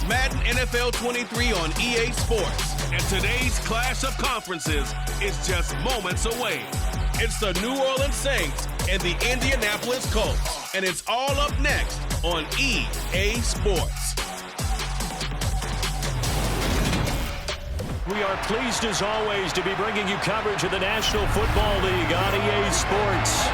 Madden NFL 23 on EA Sports. And today's clash of conferences is just moments away. It's the New Orleans Saints and the Indianapolis Colts. And it's all up next on EA Sports. We are pleased as always to be bringing you coverage of the National Football League on EA Sports.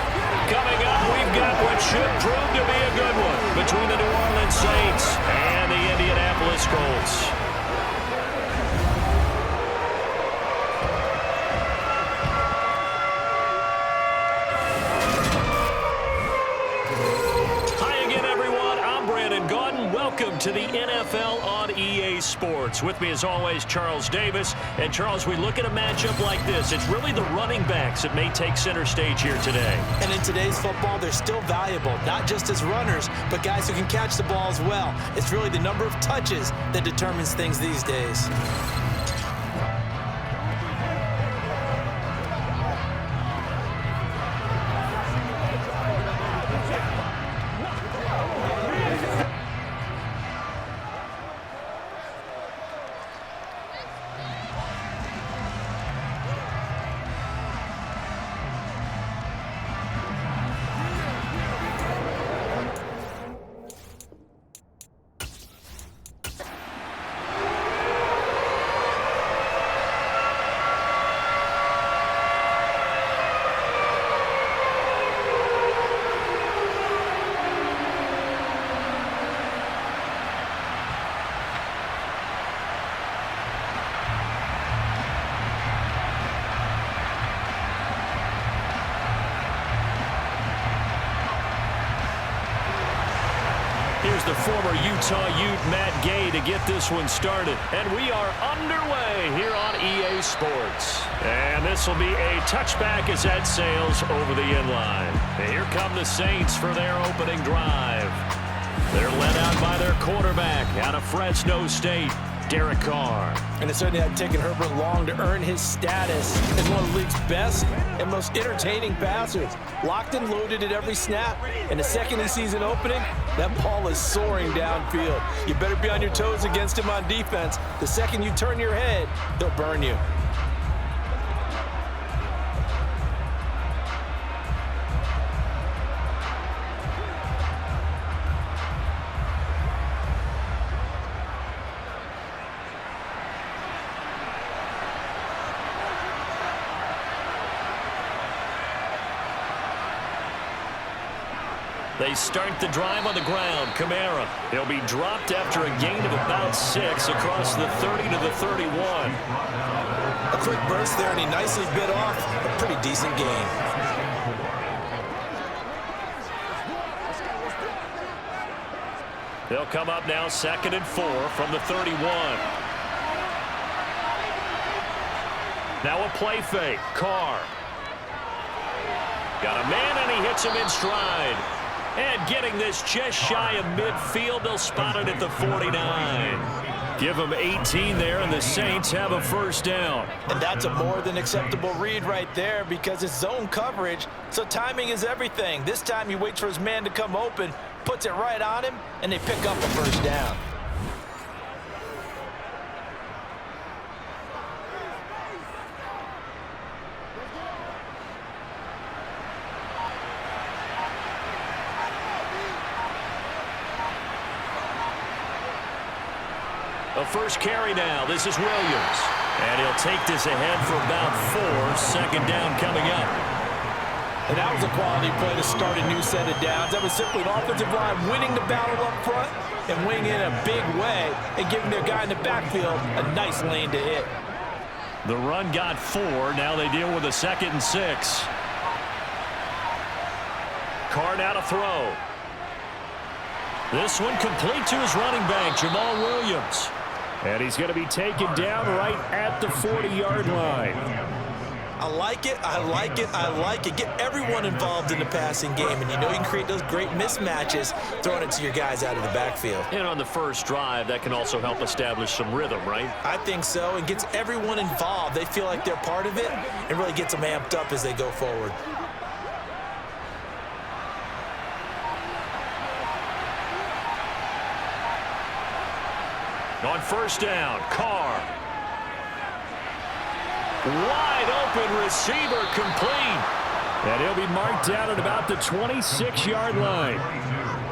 Coming up, we've got what should prove to be a good one between the New Orleans Saints and the Indianapolis Colts. Welcome to the NFL on EA Sports. With me, as always, Charles Davis. And, Charles, we look at a matchup like this. It's really the running backs that may take center stage here today. And in today's football, they're still valuable, not just as runners, but guys who can catch the ball as well. It's really the number of touches that determines things these days. Here's the former Utah Ute, Matt Gay, to get this one started. And we are underway here on EA Sports. And this will be a touchback as that sails over the inline. And here come the Saints for their opening drive. They're led out by their quarterback out of Fresno State, Derek Carr. And it certainly had taken Herbert long to earn his status as one of the league's best and most entertaining passers. Locked and loaded at every snap. And the second he sees an opening, that ball is soaring downfield. You better be on your toes against him on defense. The second you turn your head, he'll burn you. They start the drive on the ground. Kamara. He'll be dropped after a gain of about 6 across the 30 to the 31. A quick burst there, and he nicely bit off a pretty decent gain. They'll come up now 2nd and 4 from the 31. Now a play fake. Carr. Got a man, and he hits him in stride. And getting this just shy of midfield, they'll spot it at the 49. Give them 18 there, and the Saints have a first down. And that's a more than acceptable read right there because it's zone coverage, so timing is everything. This time he waits for his man to come open, puts it right on him, and they pick up a first down. A first carry now. This is Williams. And he'll take this ahead for about 4. Second down coming up. And that was a quality play to start a new set of downs. That was simply an offensive line winning the battle up front and winning in a big way and giving their guy in the backfield a nice lane to hit. The run got 4. Now they deal with a 2nd and 6. Carr now to throw. This one complete to his running back, Jamal Williams. And he's going to be taken down right at the 40-yard line. I like it, I like it, I like it. Get everyone involved in the passing game, and you know you can create those great mismatches throwing it to your guys out of the backfield. And on the first drive, that can also help establish some rhythm, right? I think so, and gets everyone involved. They feel like they're part of it and really gets them amped up as they go forward. On first down, Carr. Wide open receiver, complete. And he'll be marked down at about the 26-yard line.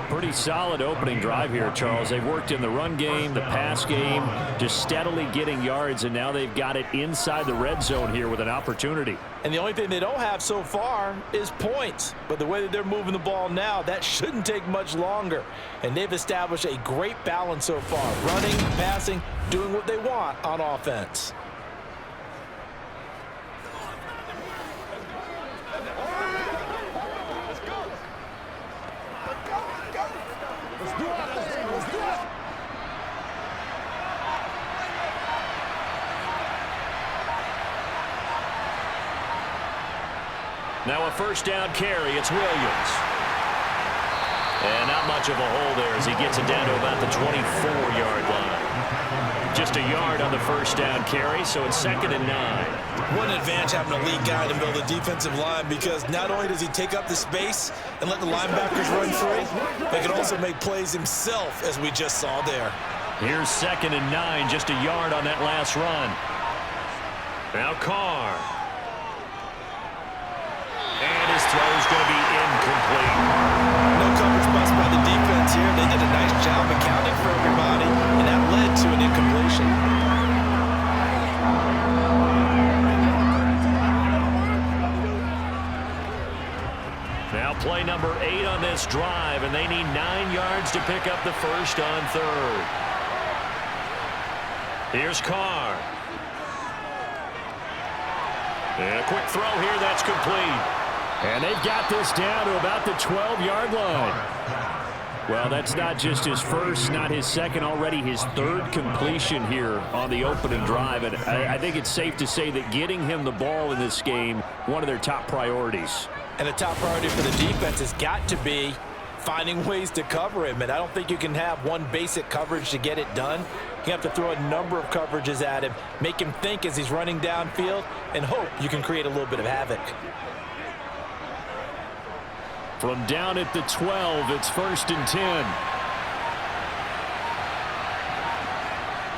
Pretty solid opening drive here, Charles. They've worked in the run game, the pass game, just steadily getting yards, and now they've got it inside the red zone here with an opportunity. And the only thing they don't have so far is points. But the way that they're moving the ball now, that shouldn't take much longer. And they've established a great balance so far. Running, passing, doing what they want on offense. Now a first down carry. It's Williams. And not much of a hole there as he gets it down to about the 24-yard line. Just a yard on the first down carry, so it's 2nd and 9. What an advantage having a lead guy to build a defensive line, because not only does he take up the space and let the linebackers run free, but he can also make plays himself, as we just saw there. Here's 2nd and 9, just a yard on that last run. Now Carr. And his throw is going to be incomplete. No coverage bust by the defense here. They did a nice job accounting for everybody, and that led to an incompletion. Now play number 8 on this drive, and they need 9 yards to pick up the first on 3rd. Here's Carr. And a quick throw here, that's complete. And they've got this down to about the 12-yard line. Well, that's not just his first, not his second, already his 3rd completion here on the opening drive. And I think it's safe to say that getting him the ball in this game, one of their top priorities. And the top priority for the defense has got to be finding ways to cover him. And I don't think you can have one basic coverage to get it done. You have to throw a number of coverages at him, make him think as he's running downfield, and hope you can create a little bit of havoc. From down at the 12, it's 1st and 10.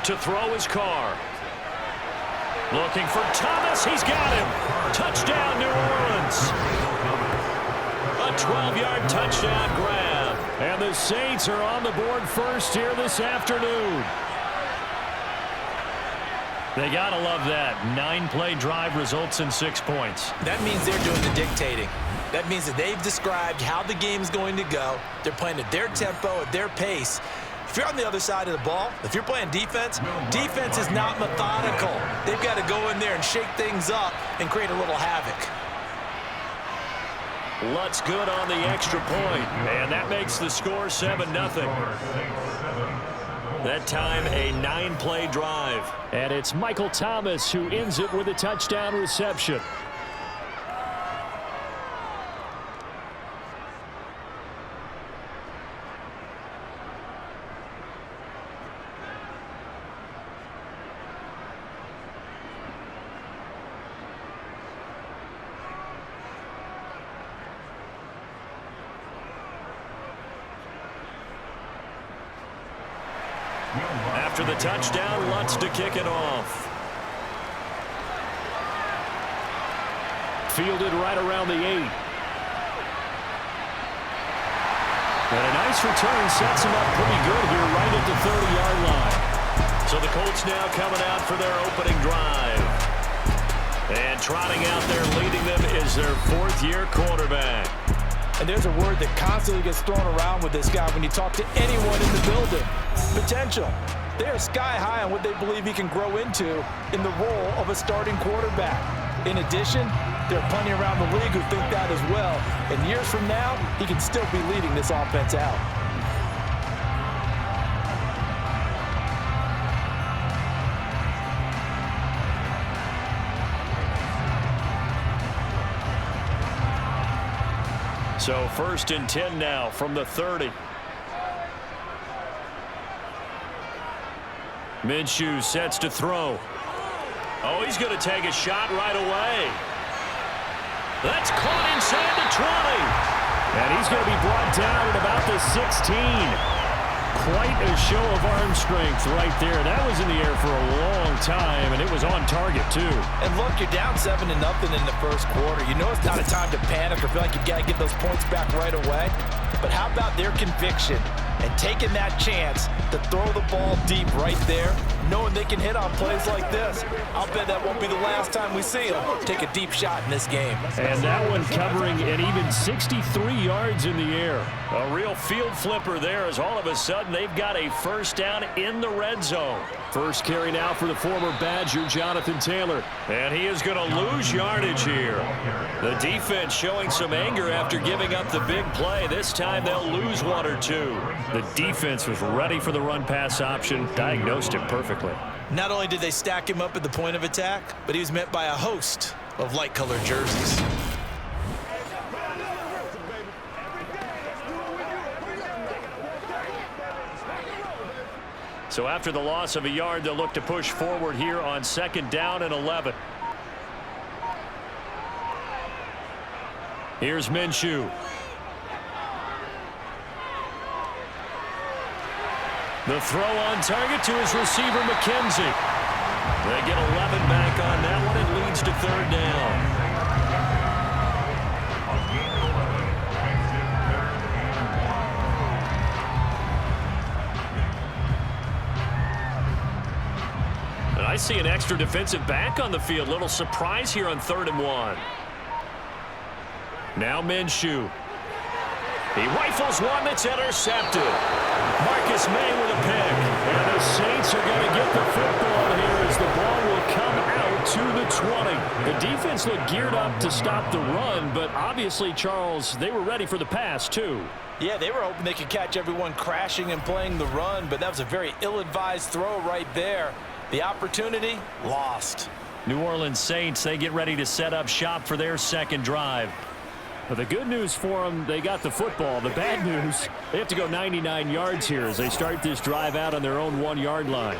To throw his Carr. Looking for Thomas. He's got him. Touchdown, New Orleans. A 12-yard touchdown grab. And the Saints are on the board first here this afternoon. They got to love that. 9-play drive results in 6 points. That means they're doing the dictating. That means that they've described how the game's going to go. They're playing at their tempo, at their pace. If you're on the other side of the ball, if you're playing defense, defense is not methodical. They've got to go in there and shake things up and create a little havoc. Lutz good on the extra point, and that makes the score 7-0. That time, a 9-play drive. And it's Michael Thomas who ends it with a touchdown reception. After the touchdown, Lutz to kick it off. Fielded right around the 8. And a nice return sets him up pretty good here right at the 30-yard line. So the Colts now coming out for their opening drive. And trotting out there leading them is their 4th-year quarterback. And there's a word that constantly gets thrown around with this guy when you talk to anyone in the building. Potential. They are sky high on what they believe he can grow into in the role of a starting quarterback. In addition, there are plenty around the league who think that as well. And years from now, he can still be leading this offense out. So 1st and 10 now from the 30. Minshew sets to throw. Oh, he's going to take a shot right away. That's caught inside the 20. And he's going to be brought down at about the 16. quite a show of arm strength right there. That was in the air for a long time, and it was on target, too. And look, you're down 7-0 in the first quarter. You know it's not a time to panic or feel like you've got to get those points back right away. But how about their conviction and taking that chance to throw the ball deep right there, knowing they can hit on plays like this? I'll bet that won't be the last time we see them take a deep shot in this game. And that one covering an even 63 yards in the air. A real field flipper there, as all of a sudden they've got a first down in the red zone. First carry now for the former Badger, Jonathan Taylor. And he is going to lose yardage here. The defense showing some anger after giving up the big play. This time they'll lose one or two. The defense was ready for the run-pass option, diagnosed it perfectly. Not only did they stack him up at the point of attack, but he was met by a host of light-colored jerseys. So after the loss of a yard, they'll look to push forward here on 2nd down and 11. Here's Minshew. The throw on target to his receiver, McKenzie. They get 11 back on that one. It leads to 3rd down. And I see an extra defensive back on the field. Little surprise here on 3rd and 1. Now Minshew. He rifles one that's intercepted. Marcus May with a pick. And the Saints are going to get the football here as the ball will come out to the 20. The defense looked geared up to stop the run, but obviously, Charles, they were ready for the pass, too. Yeah, they were hoping they could catch everyone crashing and playing the run, but that was a very ill-advised throw right there. The opportunity, lost. New Orleans Saints, they get ready to set up shop for their 2nd drive. But the good news for them, they got the football. The bad news, they have to go 99 yards here as they start this drive out on their own 1-yard line.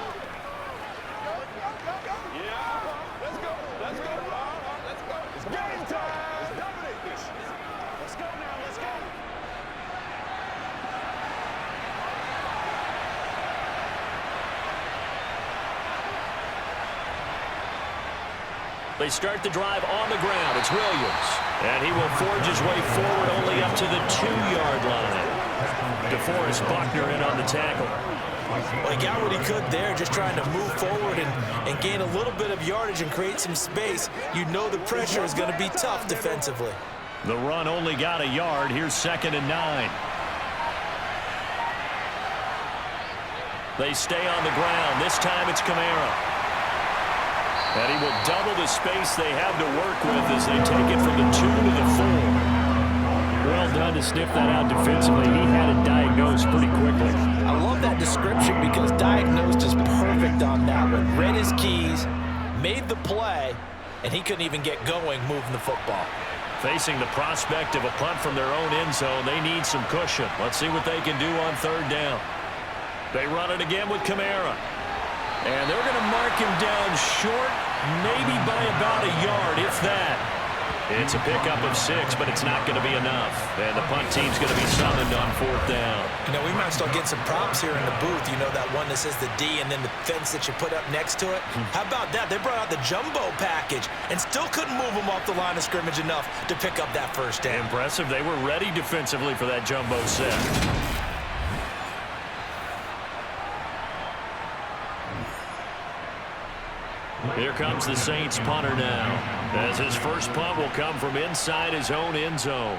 They start the drive on the ground. It's Williams. And he will forge his way forward only up to the 2-yard line. DeForest Buckner in on the tackle. Well, he got what he could there, just trying to move forward and gain a little bit of yardage and create some space. You know the pressure is going to be tough defensively. The run only got a yard. Here's 2nd and 9. They stay on the ground. This time it's Kamara. And he will double the space they have to work with as they take it from the 2 to the 4. Well done to sniff that out defensively. He had it diagnosed pretty quickly. I love that description because diagnosed is perfect on that one. Read his keys, made the play, and he couldn't even get going moving the football. Facing the prospect of a punt from their own end zone, they need some cushion. Let's see what they can do on 3rd down. They run it again with Kamara. And they're going to mark him down short, maybe by about a yard, if that. It's a pickup of 6, but it's not going to be enough. And the punt team's going to be summoned on 4th down. You know, we might still get some props here in the booth. You know, that one that says the D and then the fence that you put up next to it. How about that? They brought out the jumbo package and still couldn't move them off the line of scrimmage enough to pick up that 1st down. Impressive. They were ready defensively for that jumbo set. Here comes the Saints punter now, as his first punt will come from inside his own end zone.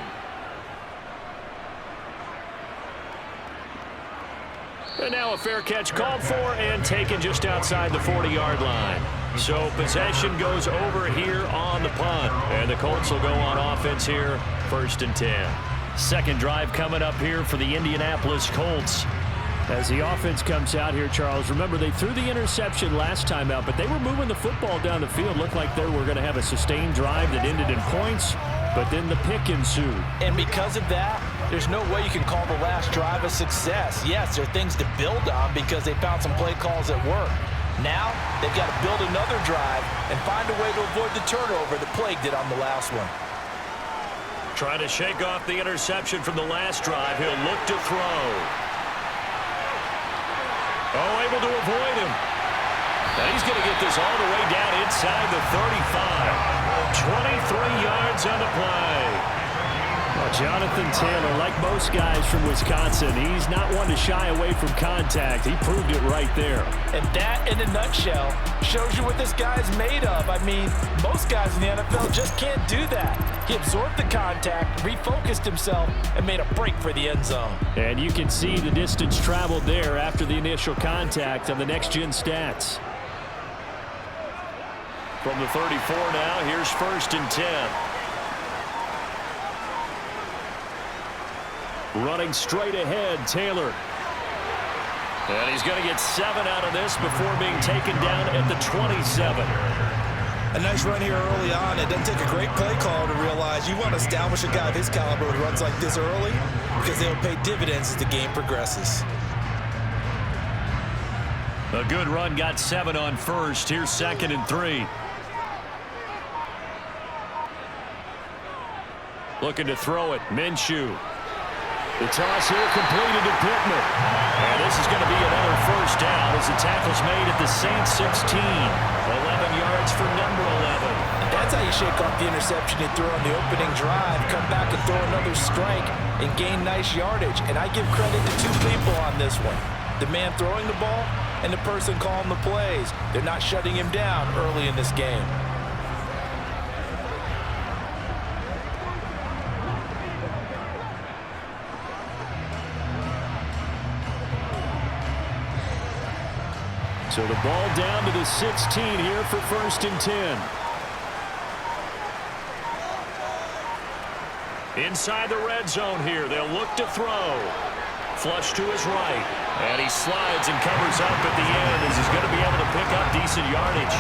And now a fair catch called for and taken just outside the 40-yard line. So possession goes over here on the punt. And the Colts will go on offense here, 1st and 10. 2nd drive coming up here for the Indianapolis Colts. As the offense comes out here, Charles, remember they threw the interception last time out, but they were moving the football down the field. Looked like they were going to have a sustained drive that ended in points, but then the pick ensued. And because of that, there's no way you can call the last drive a success. Yes, there are things to build on because they found some play calls that work. Now, they've got to build another drive and find a way to avoid the turnover that plagued it on the last one. Trying to shake off the interception from the last drive. He'll look to throw. Oh, able to avoid him. And he's going to get this all the way down inside the 35. 23 yards on the play. Well, Jonathan Taylor, like most guys from Wisconsin, he's not one to shy away from contact. He proved it right there. And that, in a nutshell, shows you what this guy's made of. I mean, most guys in the NFL just can't do that. He absorbed the contact, refocused himself, and made a break for the end zone. And you can see the distance traveled there after the initial contact on the next-gen stats. From the 34 now, here's 1st and 10. Running straight ahead, Taylor. And he's going to get 7 out of this before being taken down at the 27. A nice run here early on. It doesn't take a great play call to realize you want to establish a guy of his caliber who runs like this early because they'll pay dividends as the game progresses. A good run, got 7 on 1st. Here's 2nd and 3. Looking to throw it, Minshew. The toss here completed to Pittman. And this is going to be another 1st down as the tackle's made at the Saints 16. 11 yards for number 11. That's how you shake off the interception you threw on the opening drive, come back and throw another strike, and gain nice yardage. And I give credit to 2 people on this one. The man throwing the ball and the person calling the plays. They're not shutting him down early in this game. So the ball down to the 16 here for 1st and 10. Inside the red zone here, they'll look to throw. Flush to his right. And he slides and covers up at the end as he's going to be able to pick up decent yardage.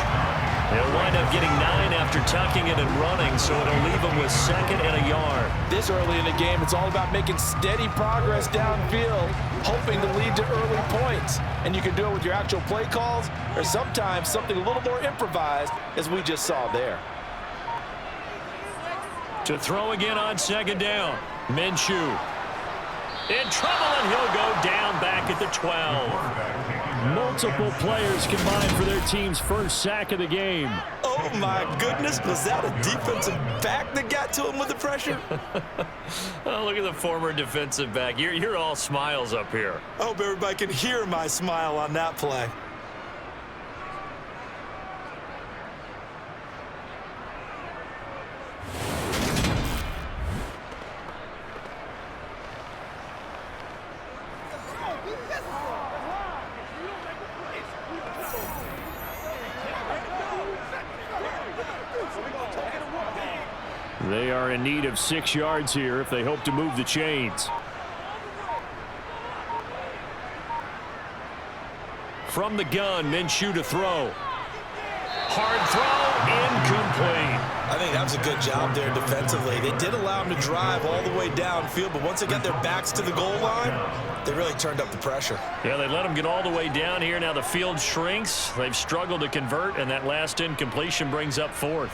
They'll wind up getting 9 after tucking it and running, so it'll leave them with 2nd and a yard. This early in the game, it's all about making steady progress downfield, hoping to lead to early points. And you can do it with your actual play calls or sometimes something a little more improvised, as we just saw there. To throw again on 2nd down. Minshew. In trouble, and he'll go down back at the 12. Multiple players combined for their team's 1st sack of the game. Oh, my goodness. Was that a defensive back that got to him with the pressure? Oh, look at the former defensive back. You're all smiles up here. I hope everybody can hear my smile on that play. They are in need of 6 yards here if they hope to move the chains. From the gun, Minshew to throw. Hard throw, incomplete. I think that was a good job there defensively. They did allow him to drive all the way downfield, but once they got their backs to the goal line, they really turned up the pressure. Yeah, they let him get all the way down here. Now the field shrinks. They've struggled to convert, and that last incompletion brings up 4th.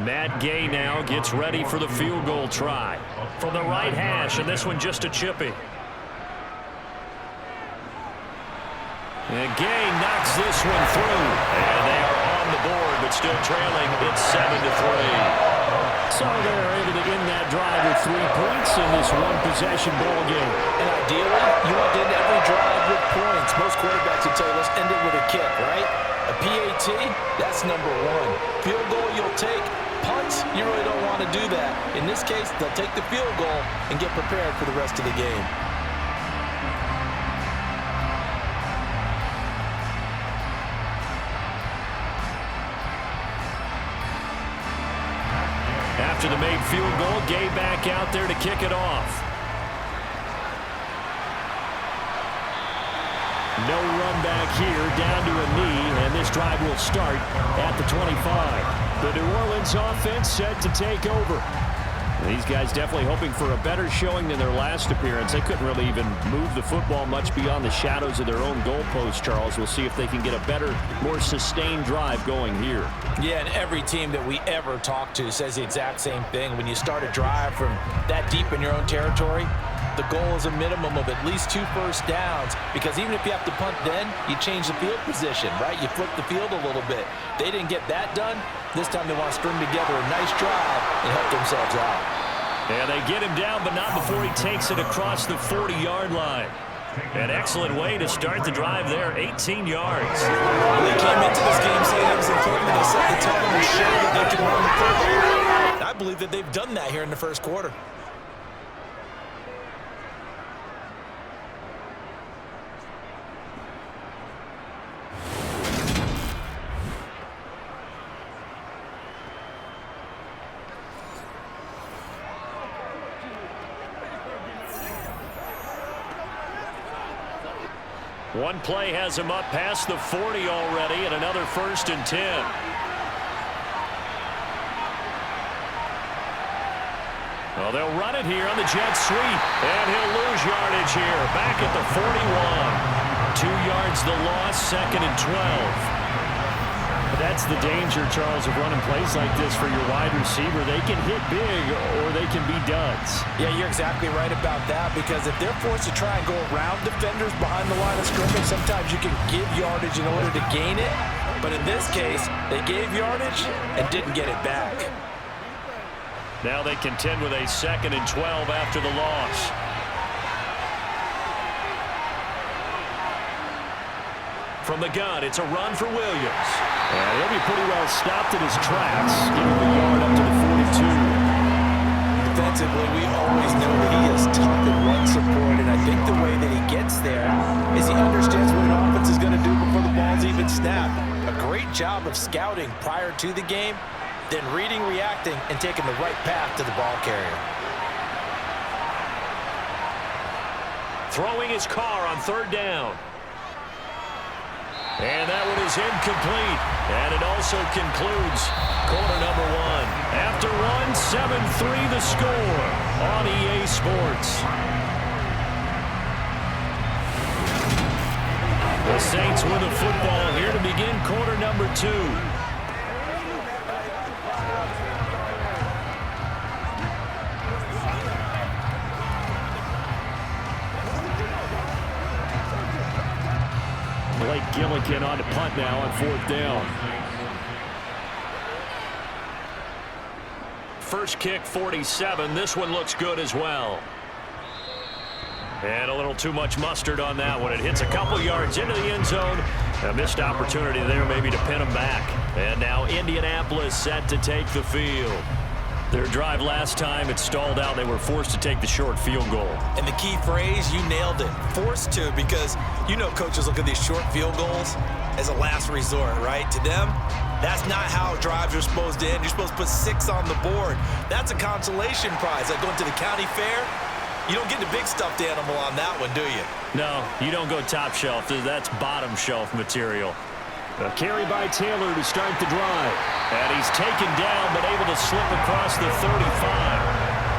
Matt Gay now gets ready for the field goal try. From the right hash, and this one just a chippy. And Gay knocks this one through. And they are on the board, but still trailing. It's 7-3. So they're able to end that drive with 3 points in this one-possession ball game. And ideally, you want to end every drive with points. Most quarterbacks would tell you, let's end it with a kick, right? A PAT, that's number 1. Field goal you'll take. Punts, you really don't want to do that. In this case, they'll take the field goal and get prepared for the rest of the game. After the made field goal, Gay back out there to kick it off. No run back here, down to a knee, and this drive will start at the 25. The New Orleans offense set to take over. These guys definitely hoping for a better showing than their last appearance. They couldn't really even move the football much beyond the shadows of their own goalpost, Charles. We'll see if they can get a better, more sustained drive going here. Yeah, and every team that we ever talk to says the exact same thing. When you start a drive from that deep in your own territory, The goal is a minimum of at least 2 first downs, because even if you have to punt then, you change the field position, right? You flip the field a little bit. They didn't get that done. This time they want to string together a nice drive and help themselves out. And they get him down, but not before he takes it across the 40-yard line. An excellent way to start the drive there, 18 yards. They came into this game saying it was important to set the tone and show that they can run the football. I believe that they've done that here in the first quarter. One play has him up past the 40 already, and another 1st and 10. Well, they'll run it here on the jet sweep, and he'll lose yardage here. Back at the 41. 2 yards the loss, 2nd and 12. That's the danger, Charles, of running plays like this for your wide receiver. They can hit big or they can be duds. Yeah, you're exactly right about that, because if they're forced to try and go around defenders behind the line of scrimmage, sometimes you can give yardage in order to gain it. But in this case, they gave yardage and didn't get it back. Now they contend with a 2nd and 12 after the loss. From the gun, it's a run for Williams. And he'll be pretty well stopped in his tracks, giving the yard up to the 42. Defensively, we always know that he is tough in run support, and I think the way that he gets there is he understands what an offense is going to do before the ball's even snapped. A great job of scouting prior to the game, then reading, reacting, and taking the right path to the ball carrier. Throwing his car on 3rd down. And that one is incomplete. And it also concludes quarter number 1. After 1, 7-3 the score on EA Sports. The Saints with the football here to begin quarter number 2. Blake Gillikin on to punt now on 4th down. First kick, 47. This one looks good as well. And a little too much mustard on that one. It hits a couple yards into the end zone. A missed opportunity there maybe to pin them back. And now Indianapolis set to take the field. Their drive last time, it stalled out. They were forced to take the short field goal. And the key phrase, you nailed it. Forced to, because you know coaches look at these short field goals as a last resort, right? To them, that's not how drives are supposed to end. You're supposed to put 6 on the board. That's a consolation prize. Like going to the county fair, you don't get the big stuffed animal on that one, do you? No, you don't go top shelf. That's bottom shelf material. A carry by Taylor to start the drive. And he's taken down, but able to slip across the 35.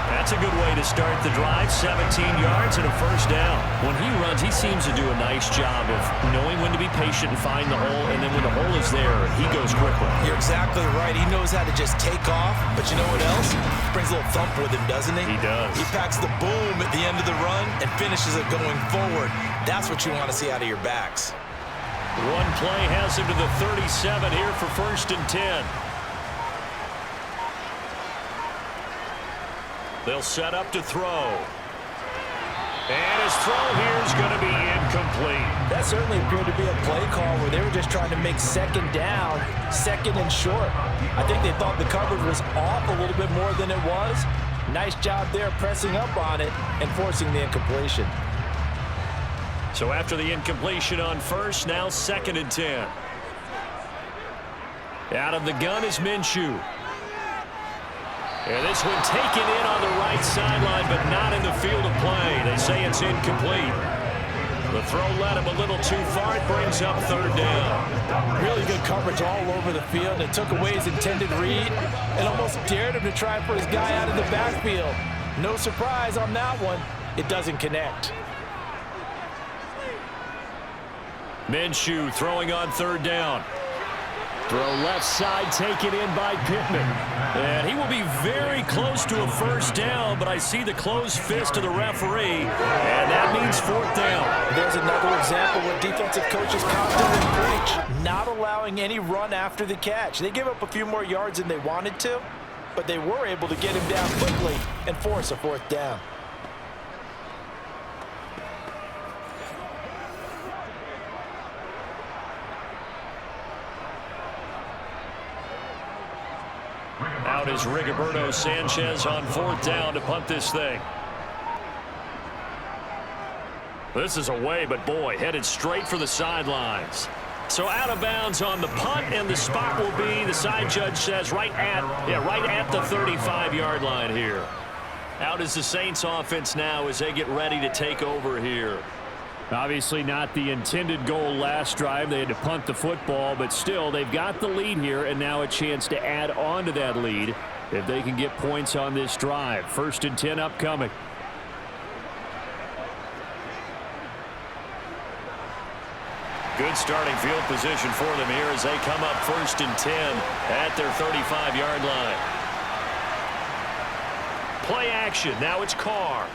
That's a good way to start the drive. 17 yards and a 1st down. When he runs, he seems to do a nice job of knowing when to be patient and find the hole, and then when the hole is there, he goes quickly. You're exactly right. He knows how to just take off, but you know what else? Brings a little thump with him, doesn't he? He does. He packs the boom at the end of the run and finishes it going forward. That's what you want to see out of your backs. One play has him to the 37 here for 1st and 10. They'll set up to throw. And his throw here is going to be incomplete. That certainly appeared to be a play call where they were just trying to make 2nd down, 2nd and short. I think they thought the coverage was off a little bit more than it was. Nice job there pressing up on it and forcing the incompletion. So after the incompletion on 1st, now 2nd and 10. Out of the gun is Minshew. And this one taken in on the right sideline, but not in the field of play. They say it's incomplete. The throw led him a little too far. It brings up 3rd down. Really good coverage all over the field. It took away his intended read and almost dared him to try and put his guy out of the backfield. No surprise on that one. It doesn't connect. Minshew throwing on 3rd down. Throw left side taken in by Pittman. And he will be very close to a first down, but I see the closed fist of the referee, and that means fourth down. There's another example where defensive coaches constantly preach, not allowing any run after the catch. They gave up a few more yards than they wanted to, but they were able to get him down quickly and force a fourth down. Out is Rigoberto Sanchez on fourth down to punt this thing. This is away, but boy, headed straight for the sidelines. So out of bounds on the punt, and the spot will be, the side judge says, right at the 35-yard line here. Out is the Saints offense now as they get ready to take over here. Obviously not the intended goal last drive. They had to punt the football, but still they've got the lead here, and now a chance to add on to that lead if they can get points on this drive. 1st and 10 upcoming. Good starting field position for them here as they come up 1st and 10 at their 35-yard line. Play action. Now it's Carr.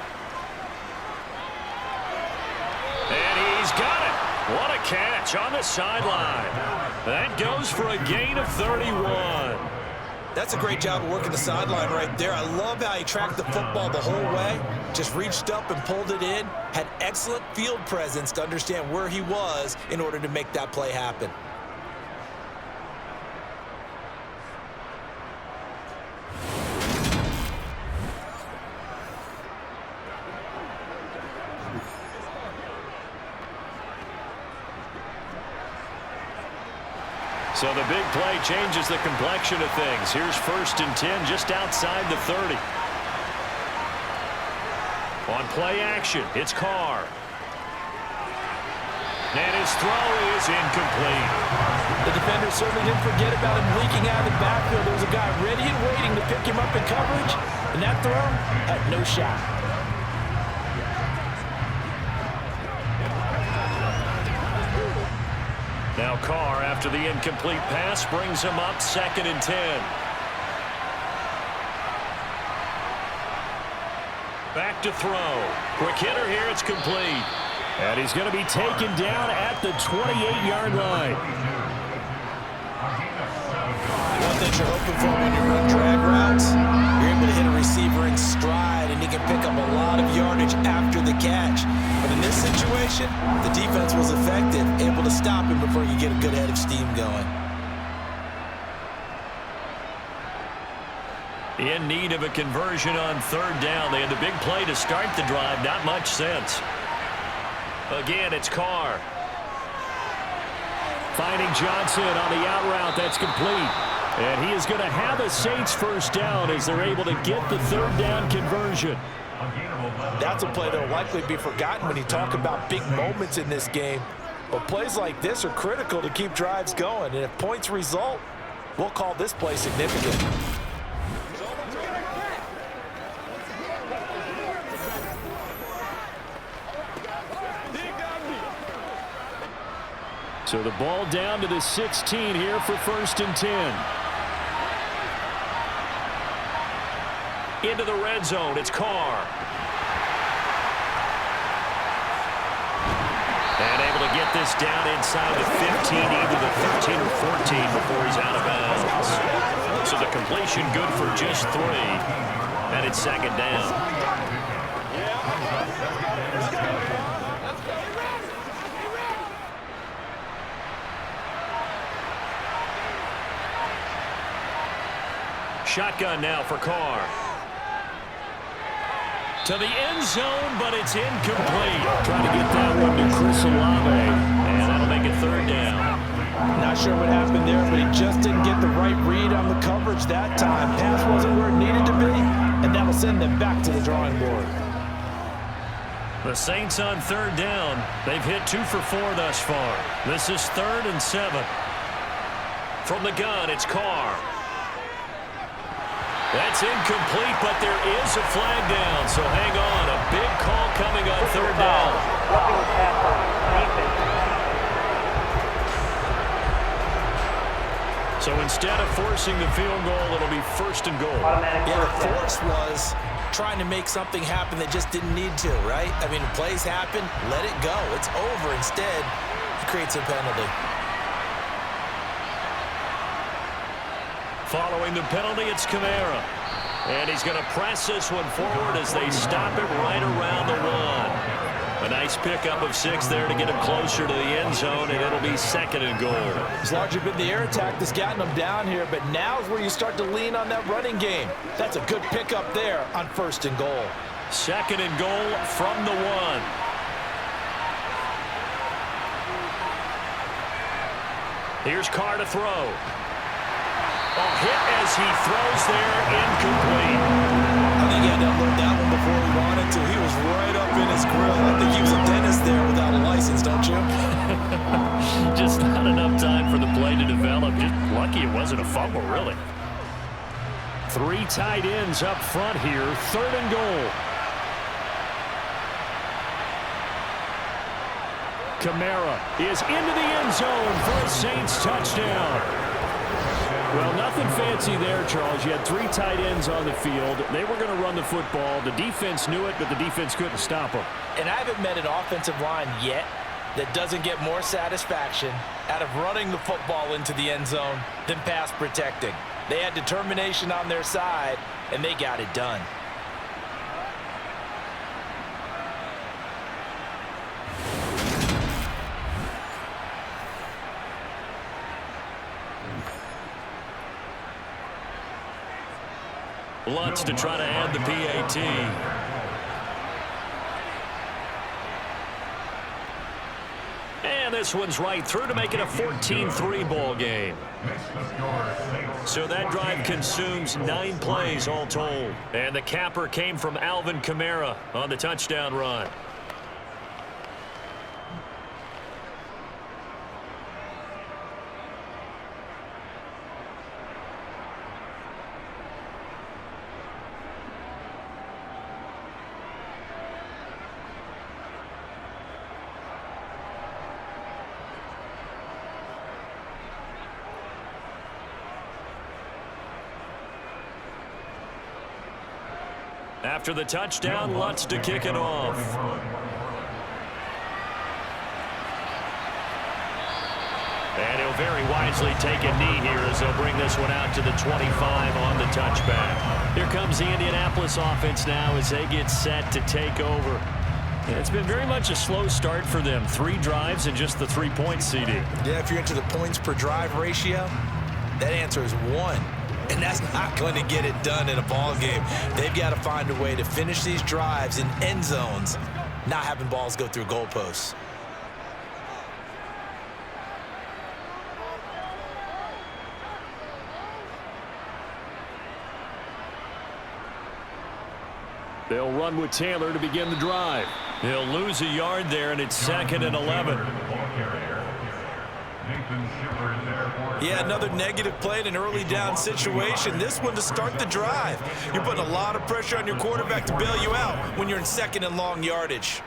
And he's got it. What a catch on the sideline. That goes for a gain of 31. That's a great job of working the sideline right there. I love how he tracked the football the whole way. Just reached up and pulled it in. Had excellent field presence to understand where he was in order to make that play happen. So the big play changes the complexion of things. Here's 1st and 10 just outside the 30. On play action, it's Carr. And his throw is incomplete. The defender certainly didn't forget about him leaking out of the backfield. There was a guy ready and waiting to pick him up in coverage, and that throw had no shot. Now Carr, after the incomplete pass, brings him up 2nd and 10. Back to throw. Quick hitter here, it's complete. And he's going to be taken down at the 28-yard line. One thing you're hoping for when you run drag routes, you're able to hit a receiver in stride, and he can pick up a lot of yardage after the catch. But in this situation, the defense was effective, able to stop him before you get a good head of steam going. In need of a conversion on 3rd down. They had the big play to start the drive. Not much sense. Again, it's Carr. Finding Johnson on the out route. That's complete. And he is going to have a Saints first down as they're able to get the 3rd down conversion. That's a play that will likely be forgotten when you talk about big moments in this game. But plays like this are critical to keep drives going. And if points result, we'll call this play significant. So the ball down to the 16 here for 1st and 10. Into the red zone, it's Carr. And able to get this down inside the 15, either the 13 or 14 before he's out of bounds. So the completion good for just 3. And it's 2nd down. Shotgun now for Carr. To the end zone, but it's incomplete. Trying to get that one to Chris Olave. And that'll make it 3rd down. Not sure what happened there, but he just didn't get the right read on the coverage that time. Pass wasn't where it needed to be, and that'll send them back to the drawing board. The Saints on 3rd down. They've hit 2 for 4 thus far. This is 3rd and 7. From the gun, it's Carr. That's incomplete, but there is a flag down, so hang on. A big call coming on 3rd down. So instead of forcing the field goal, it'll be 1st and goal. Yeah, the force was trying to make something happen that just didn't need to, right? I mean, plays happen, let it go. It's over. Instead, he creates a penalty. Following the penalty, it's Kamara. And he's going to press this one forward as they stop it right around the 1. A nice pickup of 6 there to get him closer to the end zone, and it'll be 2nd and goal. It's largely been the air attack that's gotten them down here, but now's where you start to lean on that running game. That's a good pickup there on 1st and goal. 2nd and goal from the 1. Here's Carr to throw. A hit as he throws there, incomplete. I think he had to unload that one before he wanted to. He was right up in his grill. I think he was a dentist there without a license, don't you? Just not enough time for the play to develop. Just lucky it wasn't a fumble, really. 3 tight ends up front here. 3rd and goal. Kamara is into the end zone for a Saints touchdown. Well, nothing fancy there, Charles. You had 3 tight ends on the field. They were going to run the football. The defense knew it, but the defense couldn't stop them. And I haven't met an offensive line yet that doesn't get more satisfaction out of running the football into the end zone than pass protecting. They had determination on their side, and they got it done. Lutz to try to add the PAT. And this one's right through to make it a 14-3 ball game. So that drive consumes 9 plays all told. And the capper came from Alvin Kamara on the touchdown run. After the touchdown, Lutz to kick it off. And he'll very wisely take a knee here as they'll bring this one out to the 25 on the touchback. Here comes the Indianapolis offense now as they get set to take over. And it's been very much a slow start for them. 3 drives and just the 3 points, CD. Yeah, if you're into the points per drive ratio, that answer is 1. And that's not going to get it done in a ball game. They've got to find a way to finish these drives in end zones, not having balls go through goalposts. They'll run with Taylor to begin the drive. He'll lose a yard there, and it's 2nd and 11. Yeah, another negative play in an early down situation. This one to start the drive. You're putting a lot of pressure on your quarterback to bail you out when you're in 2nd and long yardage.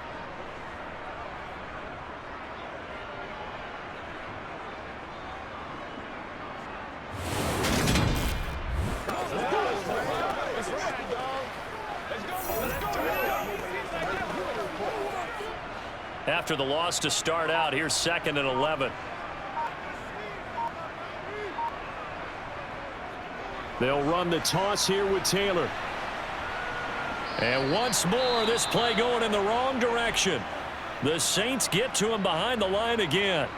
After the loss to start out, here's 2nd and 11. They'll run the toss here with Taylor. And once more, this play going in the wrong direction. The Saints get to him behind the line again.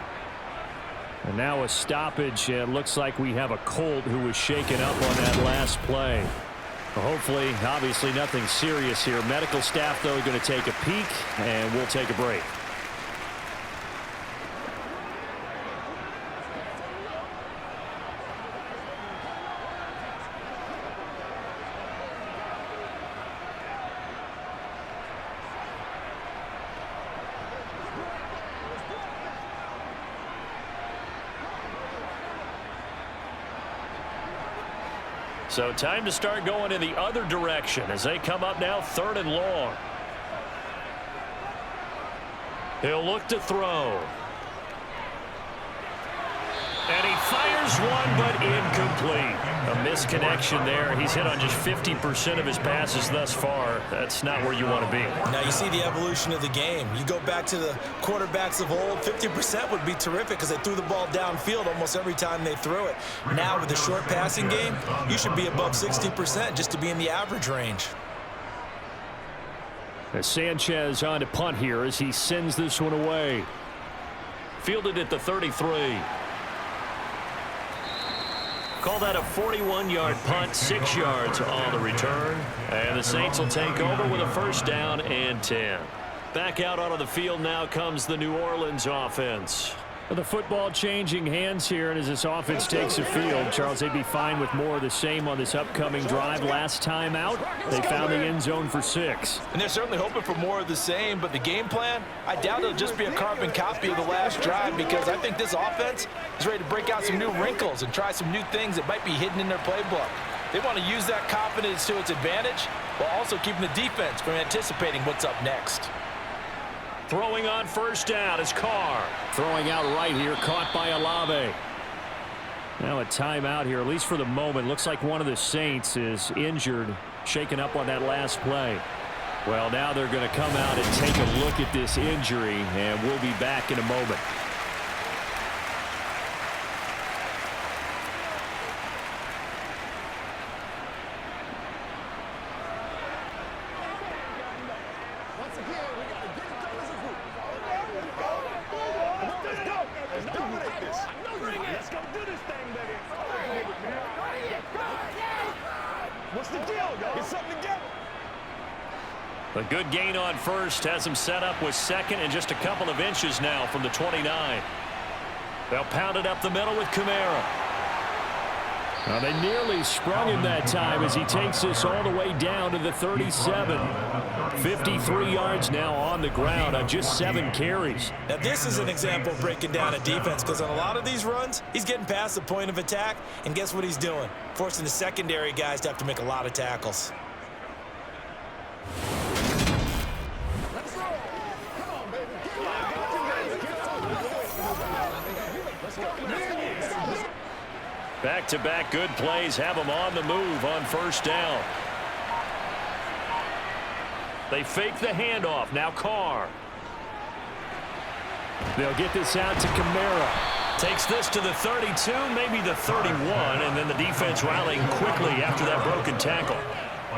And now a stoppage. It looks like we have a Colt who was shaken up on that last play. Well, hopefully, obviously nothing serious here. Medical staff, though, going to take a peek, and we'll take a break. So time to start going in the other direction as they come up now 3rd and long. He'll look to throw. And he fires one, but incomplete. A misconnection there. He's hit on just 50% of his passes thus far. That's not where you want to be. Now you see the evolution of the game. You go back to the quarterbacks of old, 50% would be terrific because they threw the ball downfield almost every time they threw it. Now with the short passing game, you should be above 60% just to be in the average range. As Sanchez on to punt here as he sends this one away. Fielded at the 33. Call that a 41-yard punt, 6 yards on the return. And the Saints will take over with a first down and 10. Back out onto the field now comes the New Orleans offense. The football changing hands here, and as this offense takes the field, Charles, they'd be fine with more of the same on this upcoming drive. Last time out, they found the end zone for 6. And they're certainly hoping for more of the same, but the game plan, I doubt it'll just be a carbon copy of the last drive because I think this offense is ready to break out some new wrinkles and try some new things that might be hidden in their playbook. They want to use that confidence to its advantage while also keeping the defense from anticipating what's up next. Throwing on first down is Carr. Throwing out right here, caught by Olave. Now a timeout here, at least for the moment. Looks like one of the Saints is injured, shaken up on that last play. Well, now they're going to come out and take a look at this injury, and we'll be back in a moment. A good gain on first has him set up with second and just a couple of inches now from the 29. They'll pound it up the middle with Kamara. Now they nearly sprung him that time as he takes this all the way down to the 37. 53 yards now on the ground on just 7 carries. Now this is an example of breaking down a defense because on a lot of these runs, he's getting past the point of attack, and guess what he's doing? Forcing the secondary guys to have to make a lot of tackles. Back-to-back good plays have him on the move on first down. They fake the handoff. Now Carr. They'll get this out to Kamara. Takes this to the 32, maybe the 31, and then the defense rallying quickly after that broken tackle.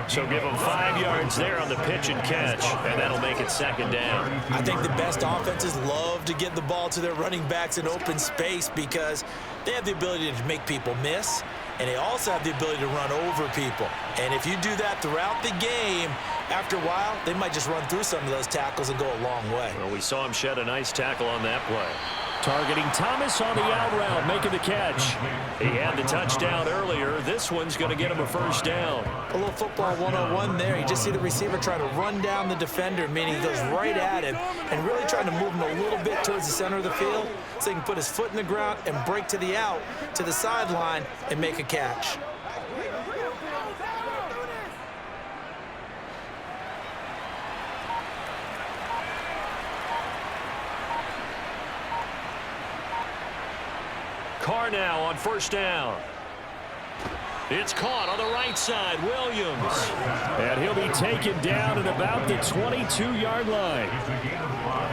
So give them 5 yards there on the pitch and catch, and that'll make it second down. I think the best offenses love to get the ball to their running backs in open space because they have the ability to make people miss, and they also have the ability to run over people. And if you do that throughout the game, after a while, they might just run through some of those tackles and go a long way. Well, we saw him shed a nice tackle on that play. Targeting Thomas on the out route, making the catch. He had the touchdown earlier. This one's going to get him a first down. A little football 101 there. You just see the receiver try to run down the defender, meaning he goes right at him and really trying to move him a little bit towards the center of the field so he can put his foot in the ground and break to the out, to the sideline, and make a catch. Carr now on first down. It's caught on the right side. Williams. And he'll be taken down at about the 22-yard line.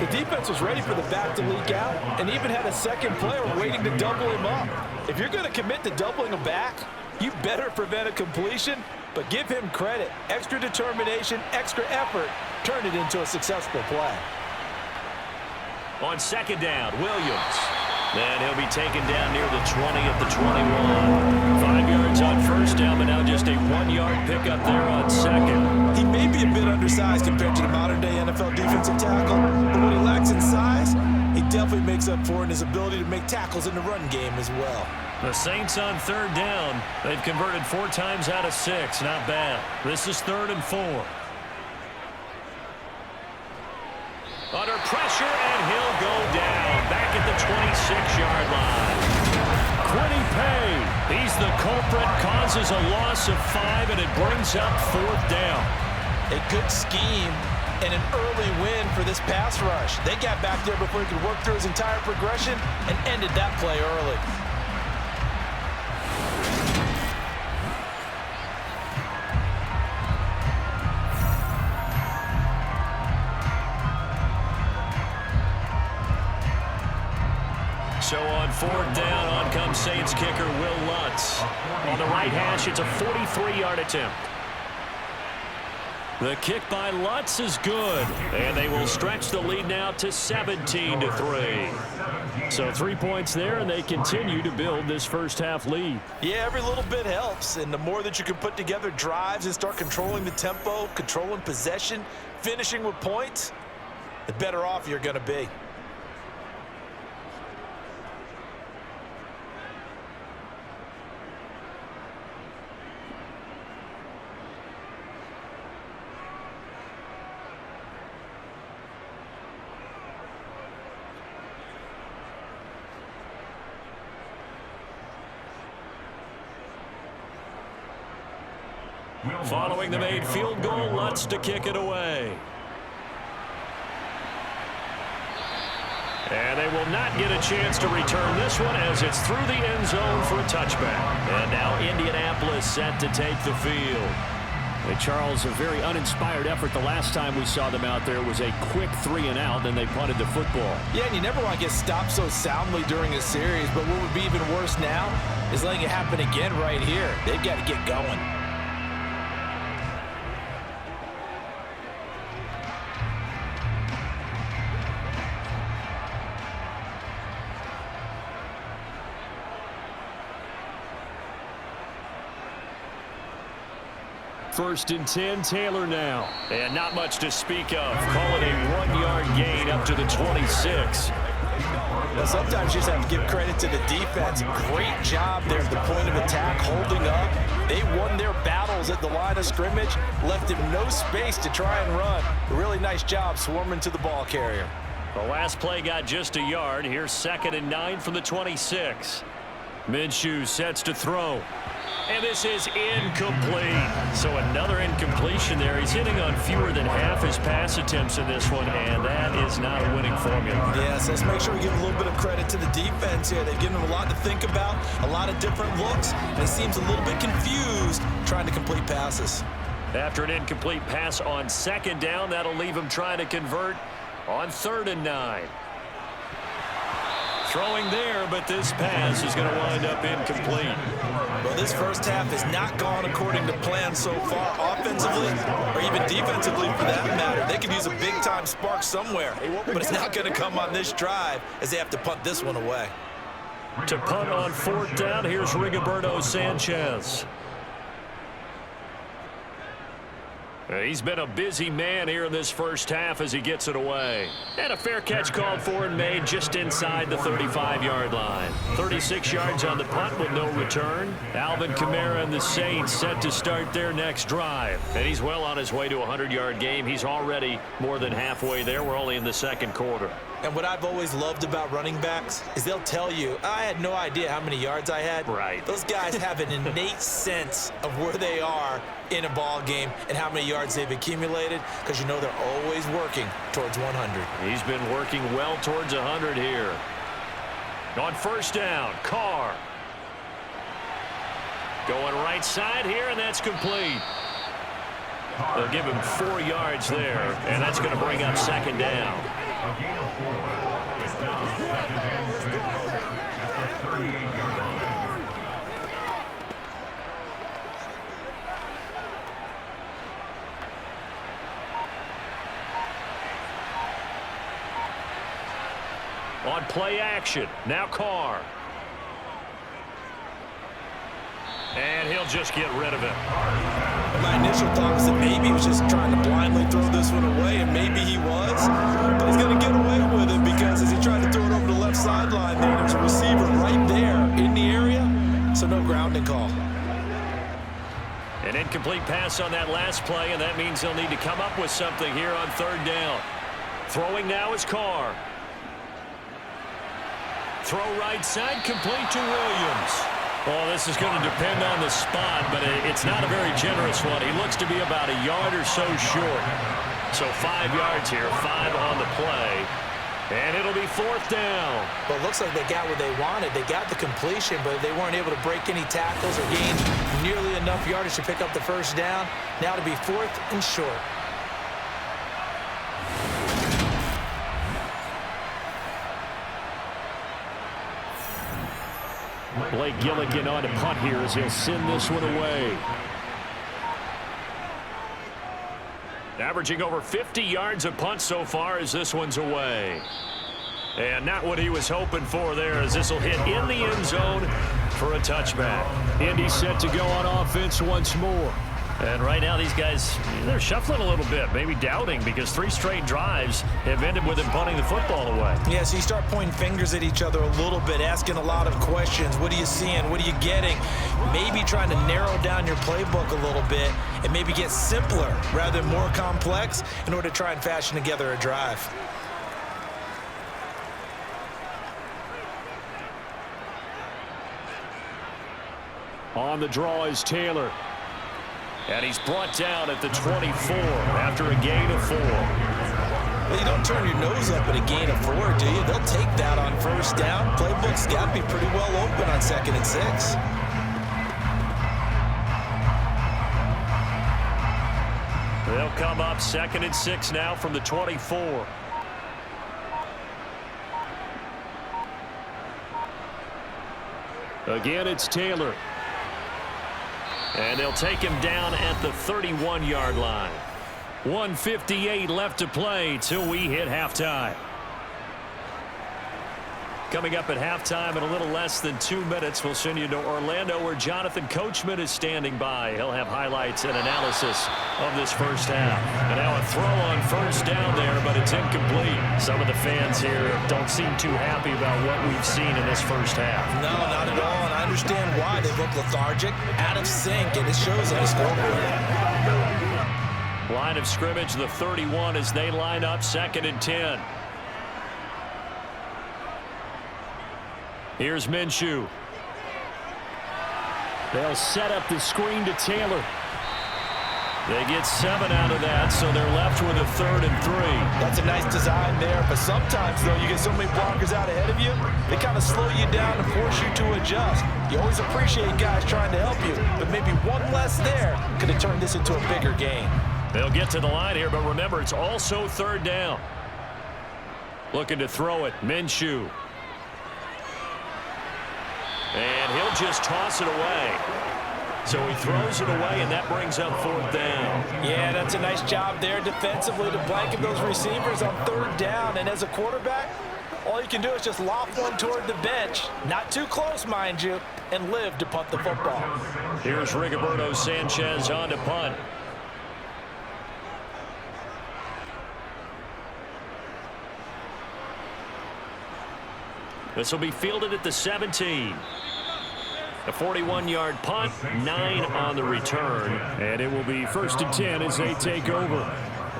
The defense was ready for the back to leak out and even had a second player waiting to double him up. If you're going to commit to doubling a back, you better prevent a completion, but give him credit. Extra determination, extra effort, turn it into a successful play. On second down, Williams. And he'll be taken down near the 20 at the 21. 5 yards on first down, but now just a 1-yard pickup there on second. He may be a bit undersized compared to the modern-day NFL defensive tackle, but what he lacks in size, he definitely makes up for in his ability to make tackles in the run game as well. The Saints on third down. They've converted 4 times out of 6. Not bad. This is 3rd and 4. Under pressure, and he'll go down. Back at the 26-yard line. Quiddy Pay. He's the culprit, causes a loss of 5, and it brings up 4th down. A good scheme and an early win for this pass rush. They got back there before he could work through his entire progression and ended that play early. 4th down. On comes Saints kicker Will Lutz. On the right hash, it's a 43-yard attempt. The kick by Lutz is good, and they will stretch the lead now to 17-3. So 3 points there, and they continue to build this first-half lead. Yeah, every little bit helps, and the more that you can put together drives and start controlling the tempo, controlling possession, finishing with points, the better off you're going to be. Following the made field goal, Lutz to kick it away. And they will not get a chance to return this one as it's through the end zone for a touchback. And now Indianapolis set to take the field. Hey, Charles, a very uninspired effort the last time we saw them out there was a quick 3-and-out, and they punted the football. Yeah, and you never want to get stopped so soundly during a series, but what would be even worse now is letting it happen again right here. They've got to get going. First and 10, Taylor now. And not much to speak of. Call it a 1-yard gain up to the 26. Well, sometimes you just have to give credit to the defense. Great job there at the point of attack, holding up. They won their battles at the line of scrimmage, left him no space to try and run. A really nice job swarming to the ball carrier. The last play got just a yard. Here's 2nd and 9 from the 26. Minshew sets to throw. And this is incomplete. So another incompletion there. He's hitting on fewer than half his pass attempts in this one, and that is not a winning formula. Yes, let's make sure we give a little bit of credit to the defense here. They've given him a lot to think about, a lot of different looks, and he seems a little bit confused trying to complete passes. After an incomplete pass on 2nd down, that'll leave him trying to convert on 3rd and 9. Throwing there, but this pass is going to wind up incomplete. Well, this first half has not gone according to plan so far, offensively or even defensively for that matter. They could use a big-time spark somewhere, but it's not going to come on this drive as they have to punt this one away. To punt on 4th down, here's Rigoberto Sanchez. He's been a busy man here in this first half as he gets it away. And a fair catch called for and made just inside the 35-yard line. 36 yards on the punt with no return. Alvin Kamara and the Saints set to start their next drive. And he's well on his way to a 100-yard game. He's already more than halfway there. We're only in the 2nd quarter. And what I've always loved about running backs is they'll tell you, I had no idea how many yards I had. Right. Those guys have an innate sense of where they are in a ball game and how many yards they've accumulated because you know they're always working towards 100. He's been working well towards 100 here. On 1st down, Carr. Going right side here, and that's complete. They'll give him 4 yards there, and that's going to bring up 2nd down. On play action, now Carr. And he'll just get rid of it. My initial thought was that maybe he was just trying to blindly throw this one away, and maybe he was. But he's going to get away with it because as he tried to throw it over the left sideline there's a receiver right there in the area, so no grounding call. An incomplete pass on that last play, and that means they'll need to come up with something here on 3rd down. Throwing now is Carr. Throw right side, complete to Williams. Well, this is going to depend on the spot, but it's not a very generous one. He looks to be about a yard or so short. So 5 yards here, 5 on the play. And it'll be 4th down. Well, it looks like they got what they wanted. They got the completion, but they weren't able to break any tackles or gain nearly enough yardage to pick up the 1st down. Now to be 4th and short. Blake Gilligan on to punt here as he'll send this one away. Averaging over 50 yards a punt so far as this one's away. And not what he was hoping for there, as this will hit in the end zone for a touchback. Indy set to go on offense once more. And right now these guys, they're shuffling a little bit, maybe doubting, because 3 straight drives have ended with them punting the football away. Yeah, so you start pointing fingers at each other a little bit, asking a lot of questions. What are you seeing? What are you getting? Maybe trying to narrow down your playbook a little bit and maybe get simpler rather than more complex in order to try and fashion together a drive. On the draw is Taylor. And he's brought down at the 24 after a gain of 4. Well, you don't turn your nose up at a gain of 4, do you? They'll take that on first down. Playbook's got to be pretty well open on 2nd and 6. They'll come up 2nd and 6 now from the 24. Again, it's Taylor. And they'll take him down at the 31-yard line. 1:58 left to play till we hit halftime. Coming up at halftime in a little less than 2 minutes, we'll send you to Orlando where Jonathan Coachman is standing by. He'll have highlights and analysis of this first half. And now a throw on first down there, but it's incomplete. Some of the fans here don't seem too happy about what we've seen in this first half. No, not at all, and I understand why. They look lethargic, out of sync, and it shows on the scoreboard. Line of scrimmage, the 31 as they line up 2nd and 10. Here's Minshew. They'll set up the screen to Taylor. They get 7 out of that, so they're left with a 3rd and 3. That's a nice design there, but sometimes, though, you get so many blockers out ahead of you, they kind of slow you down and force you to adjust. You always appreciate guys trying to help you, but maybe one less there could have turned this into a bigger game. They'll get to the line here, but remember, it's also 3rd down. Looking to throw it, Minshew. And he'll just toss it away. So he throws it away, and that brings up 4th down. Yeah, that's a nice job there defensively to blanket those receivers on 3rd down. And as a quarterback, all you can do is just loft one toward the bench. Not too close, mind you, and live to punt the football. Here's Rigoberto Sanchez on to punt. This will be fielded at the 17. A 41-yard punt, 9 on the return. And it will be 1st and 10 as they take over.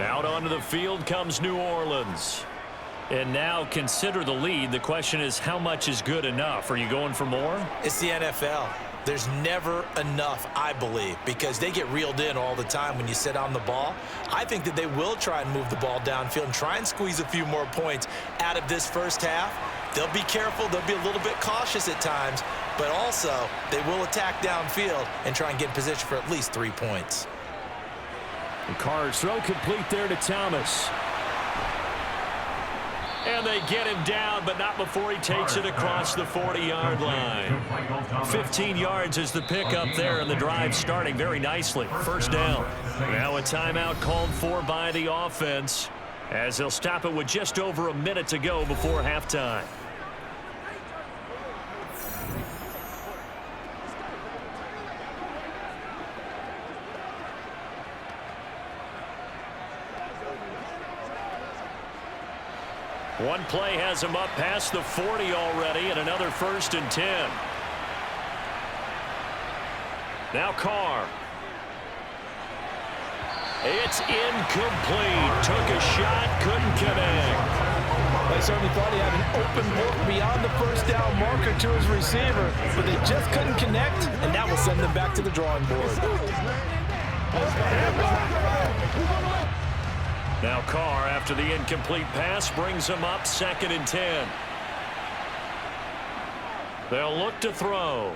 Out onto the field comes New Orleans. And now consider the lead. The question is, how much is good enough? Are you going for more? It's the NFL. There's never enough, I believe, because they get reeled in all the time when you sit on the ball. I think that they will try and move the ball downfield and try and squeeze a few more points out of this first half. They'll be careful. They'll be a little bit cautious at times, but also they will attack downfield and try and get in position for at least 3 points. And Carr's throw complete there to Thomas. And they get him down, but not before he takes it across the 40-yard line. 15 yards is the pickup there, and the drive starting very nicely. 1st down. Now a timeout called for by the offense, as they'll stop it with just over a minute to go before halftime. One play has him up past the 40 already, and another 1st and 10. Now Carr. It's incomplete. Took a shot, couldn't connect. They certainly thought he had an open look beyond the 1st down marker to his receiver, but they just couldn't connect, and that will send them back to the drawing board. Now Carr, after the incomplete pass, brings him up 2nd and 10. They'll look to throw.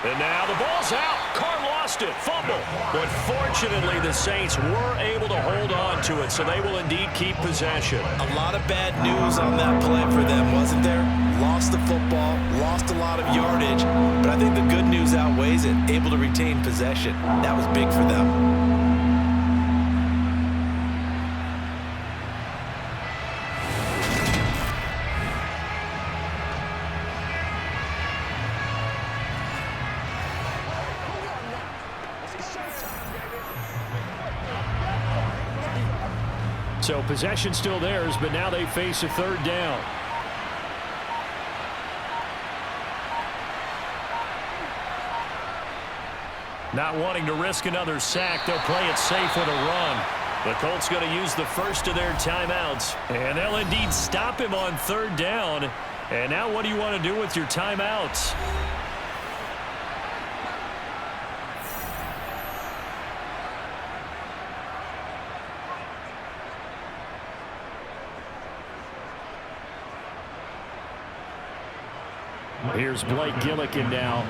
And now the ball's out. Carr lost it. Fumble. But fortunately, the Saints were able to hold on to it, so they will indeed keep possession. A lot of bad news on that play for them, wasn't there? lost the football, lost a lot of yardage, but I think the good news outweighs it. Able to retain possession. That was big for them. So possession still theirs, but now they face a third down. Not wanting to risk another sack, they'll play it safe with a run. The Colts going to use the first of their timeouts, and they'll indeed stop him on third down. And now what do you want to do with your timeouts? Here's Blake Gillikin now.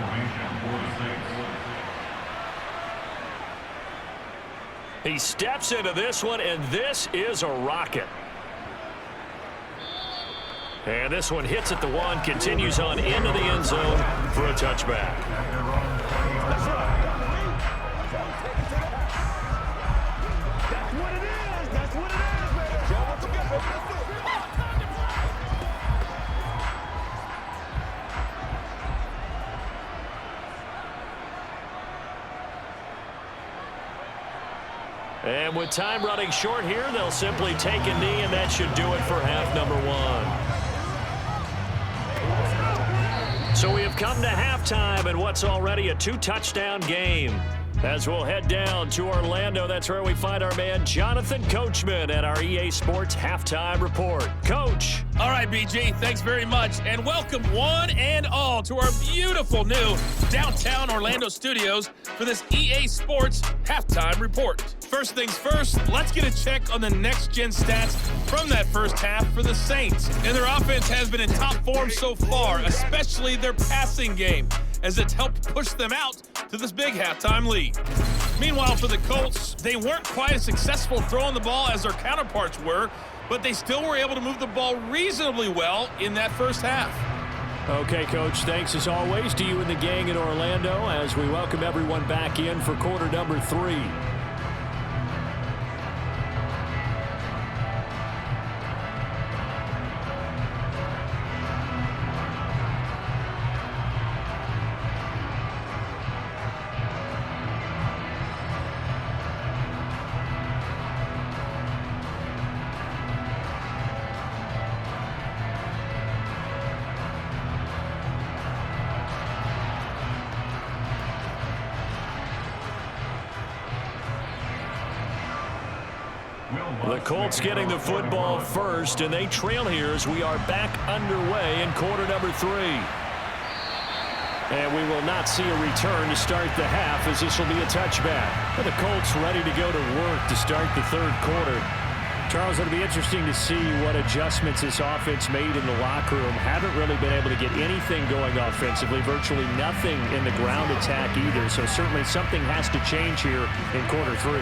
He steps into this one, and this is a rocket. And this one hits at the one, continues on into the end zone for a touchback. And with time running short here, they'll simply take a knee, and that should do it for half number one. So we have come to halftime in what's already a two-touchdown game. As we'll head down to Orlando, that's where we find our man Jonathan Coachman at our EA Sports Halftime Report. Coach. All right, BG, thanks very much, and welcome one and all to our beautiful new downtown Orlando studios for this EA Sports Halftime Report. First things first, let's get a check on the next-gen stats from that first half for the Saints. And their offense has been in top form so far, especially their passing game, as it's helped push them out to this big halftime lead. Meanwhile, for the Colts, they weren't quite as successful throwing the ball as their counterparts were, but they still were able to move the ball reasonably well in that first half. Okay, Coach, thanks as always to you and the gang in Orlando as we welcome everyone back in for quarter number 3. The Colts getting the football first, and they trail here as we are back underway in quarter number 3. And we will not see a return to start the half, as this will be a touchback. And the Colts ready to go to work to start the third quarter. Charles, it'll be interesting to see what adjustments this offense made in the locker room. Haven't really been able to get anything going offensively, virtually nothing in the ground attack either. So certainly something has to change here in quarter 3.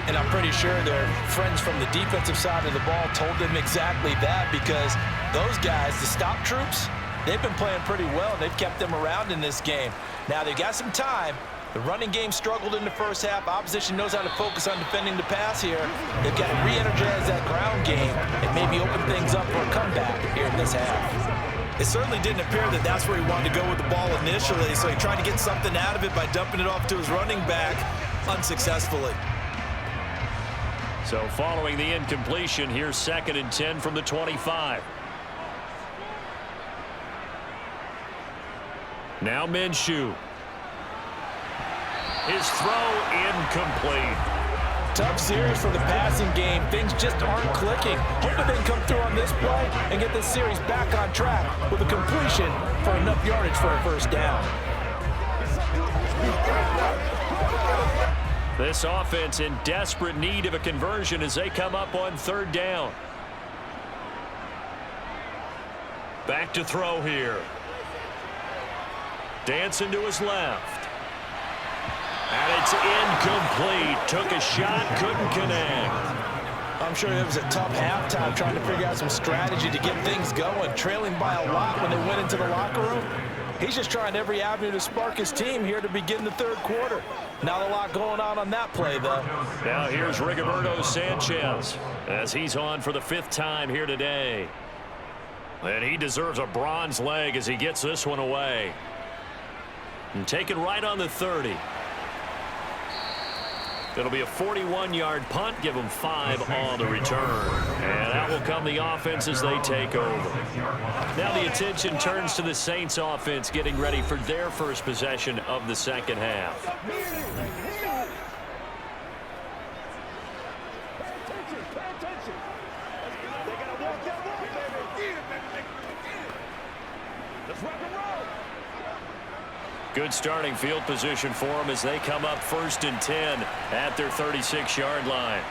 And I'm pretty sure their friends from the defensive side of the ball told them exactly that, because those guys, the stop troops, they've been playing pretty well, and they've kept them around in this game. Now, they've got some time. The running game struggled in the first half. Opposition knows how to focus on defending the pass here. They've got to re-energize that ground game and maybe open things up for a comeback here in this half. It certainly didn't appear that that's where he wanted to go with the ball initially, so he tried to get something out of it by dumping it off to his running back unsuccessfully. So following the incompletion, here's 2nd and 10 from the 25. Now Minshew. His throw incomplete. Tough series for the passing game. Things just aren't clicking. Hoping they can come through on this play and get this series back on track with a completion for enough yardage for a first down. This offense in desperate need of a conversion as they come up on third down. Back to throw here. Dancing to his left. And it's incomplete. Took a shot, couldn't connect. I'm sure it was a tough halftime trying to figure out some strategy to get things going, trailing by a lot when they went into the locker room. He's just trying every avenue to spark his team here to begin the third quarter. Not a lot going on that play, though. Now here's Rigoberto Sanchez as he's on for the 5th time here today. And he deserves a bronze leg as he gets this one away. And taken right on the 30. It'll be a 41-yard punt, give them 5 on the return. And out will come the offense as they take over. Now the attention turns to the Saints offense getting ready for their first possession of the second half. Good starting field position for them as they come up 1st and 10 at their 36-yard line.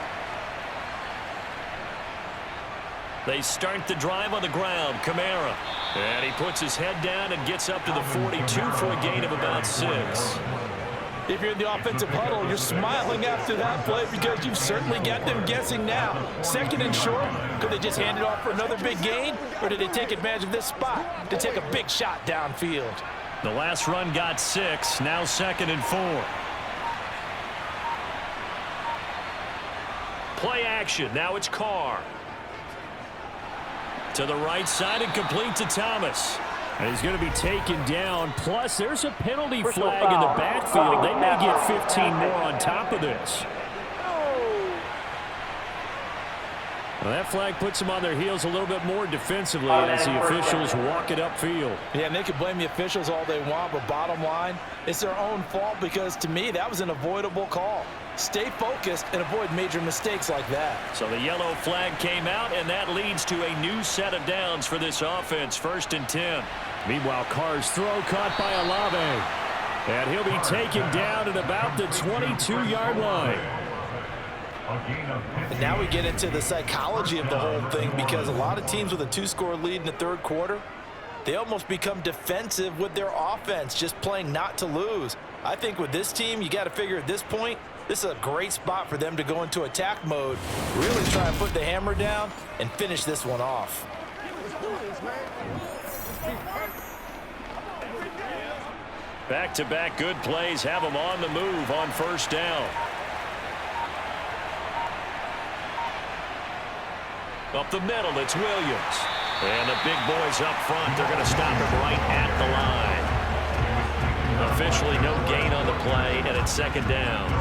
They start the drive on the ground. Kamara. And he puts his head down and gets up to the 42 for a gain of about 6. If you're in the offensive huddle, you're smiling after that play because you've certainly got them guessing now. 2nd and short. Could they just hand it off for another big gain? Or did they take advantage of this spot to take a big shot downfield? The last run got 6. Now 2nd and 4. Play action. Now it's Carr. To the right side and complete to Thomas. And he's going to be taken down. Plus, there's a penalty flag in the backfield. They may get 15 more on top of this. Well, that flag puts them on their heels a little bit more defensively as the officials walk it upfield. Yeah, and they can blame the officials all they want, but bottom line, it's their own fault because, to me, that was an avoidable call. Stay focused and avoid major mistakes like that. So the yellow flag came out, and that leads to a new set of downs for this offense, 1st and 10. Meanwhile, Carr's throw caught by Olave. And he'll be taken down at about the 22-yard line. And now we get into the psychology of the whole thing because a lot of teams with a 2-score lead in the third quarter, they almost become defensive with their offense, just playing not to lose. I think with this team, you got to figure at this point, this is a great spot for them to go into attack mode, really try and put the hammer down and finish this one off. Back-to-back good plays have them on the move on 1st down. Up the middle, it's Williams. And the big boys up front, they're going to stop him right at the line. Officially no gain on the play, and it's 2nd down.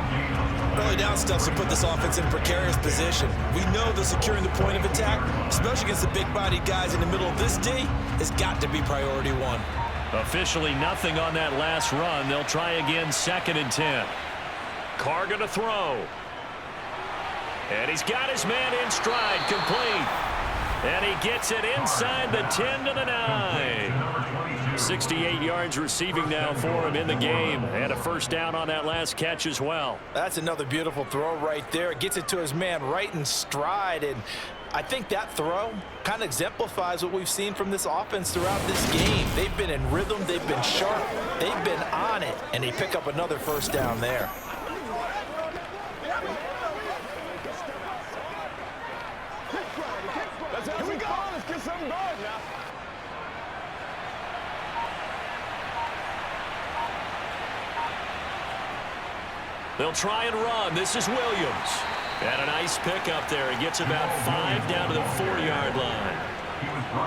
Early down stuff to put this offense in precarious position. We know that securing the point of attack, especially against the big-bodied guys in the middle of this D, has got to be priority 1. Officially nothing on that last run. They'll try again 2nd and 10. Carr going to throw. And he's got his man in stride, complete. And he gets it inside the 10 to the 9. 68 yards receiving now for him in the game. And a 1st down on that last catch as well. That's another beautiful throw right there. Gets it to his man right in stride. And I think that throw kind of exemplifies what we've seen from this offense throughout this game. They've been in rhythm. They've been sharp. They've been on it. And they pick up another 1st down there. They'll try and run. This is Williams. And a nice pick up there. He gets about 5 down to the 4-yard line.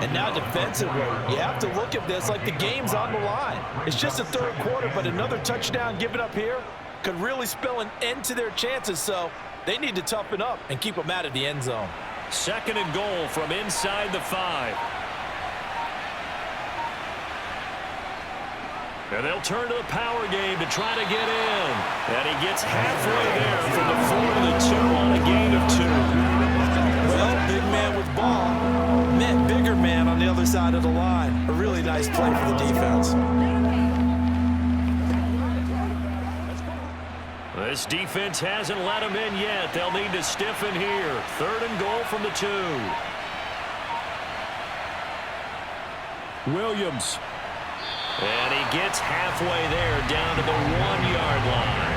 And now defensively, you have to look at this like the game's on the line. It's just the third quarter, but another touchdown given up here could really spell an end to their chances. So they need to toughen up and keep them out of the end zone. 2nd and goal from inside the 5. And they'll turn to the power game to try to get in. And he gets halfway there from the 4 to the 2 on a gain of 2. Well, big man with ball meant bigger man on the other side of the line. A really nice play for the defense. This defense hasn't let him in yet. They'll need to stiffen here. 3rd and goal from the 2. Williams. And he gets halfway there down to the 1-yard line.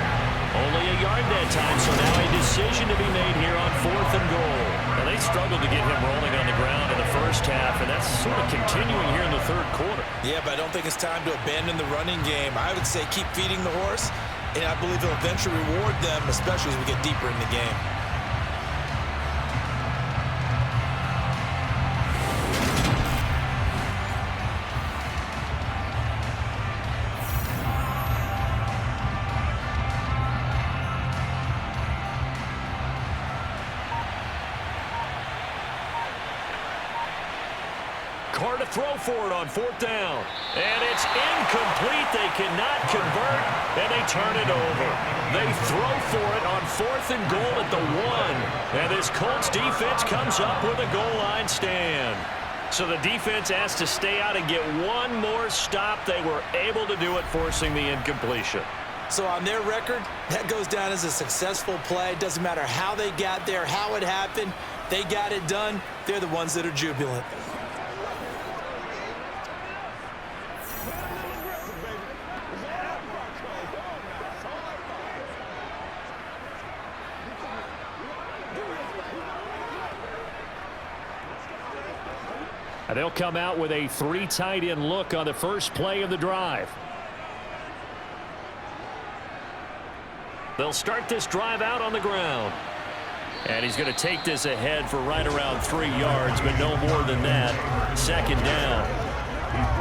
Only a yard that time, so now a decision to be made here on 4th and goal. And they struggled to get him rolling on the ground in the first half, and that's sort of continuing here in the third quarter. Yeah, but I don't think it's time to abandon the running game. I would say keep feeding the horse, and I believe it'll eventually reward them, especially as we get deeper in the game. Carr to throw for it on 4th down. And it's incomplete. They cannot convert, and they turn it over. They throw for it on 4th and goal at the 1. And this Colts defense comes up with a goal line stand. So the defense has to stay out and get one more stop. They were able to do it, forcing the incompletion. So on their record, that goes down as a successful play. Doesn't matter how they got there, how it happened. They got it done. They're the ones that are jubilant. And they'll come out with a 3 tight end look on the first play of the drive. They'll start this drive out on the ground. And he's going to take this ahead for right around 3 yards, but no more than that. 2nd down.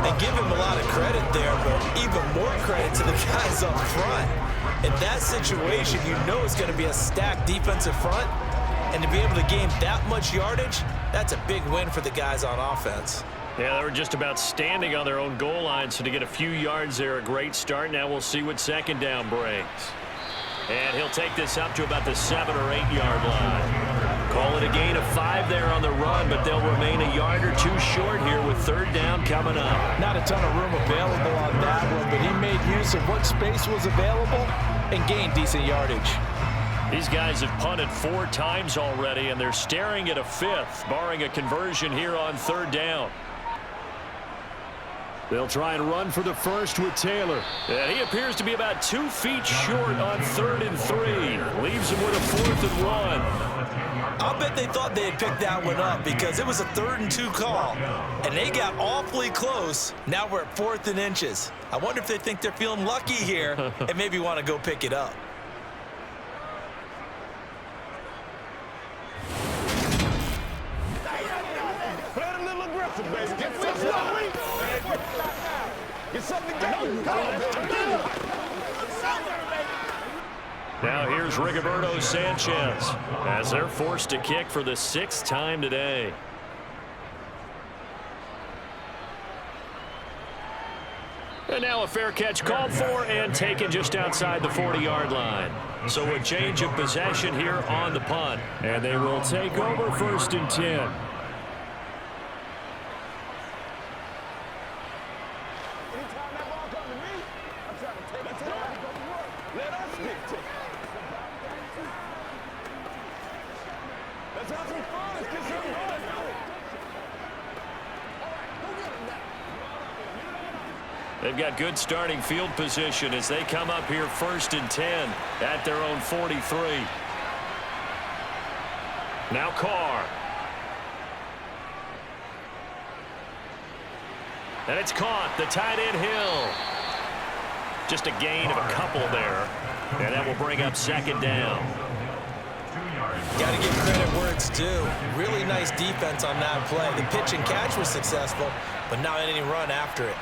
And give him a lot of credit there, but even more credit to the guys up front. In that situation, you know it's going to be a stacked defensive front. And to be able to gain that much yardage, that's a big win for the guys on offense. Yeah, they were just about standing on their own goal line, so to get a few yards there, a great start. Now we'll see what 2nd down brings. And he'll take this up to about the 7 or 8 yard line. Call it a gain of 5 there on the run, but they'll remain a yard or 2 short here with 3rd down coming up. Not a ton of room available on that one, but he made use of what space was available and gained decent yardage. These guys have punted 4 times already, and they're staring at a 5th, barring a conversion here on 3rd down. They'll try and run for the first with Taylor. And he appears to be about 2 feet short on 3rd and 3. Leaves him with a 4th and 1. I'll bet they thought they had picked that one up because it was a 3rd and 2 call, and they got awfully close. Now we're at 4th and inches. I wonder if they think they're feeling lucky here and maybe want to go pick it up. Now here's Rigoberto Sanchez as they're forced to kick for the 6th time today. And now a fair catch called for and taken just outside the 40-yard line. So a change of possession here on the punt. And they will take over 1st and 10. They've got good starting field position as they come up here 1st and 10 at their own 43. Now Carr. And it's caught. The tight end Hill. Just a gain of a couple there. And that will bring up 2nd down. Got to give credit where it's due. Really nice defense on that play. The pitch and catch was successful, but not any run after it.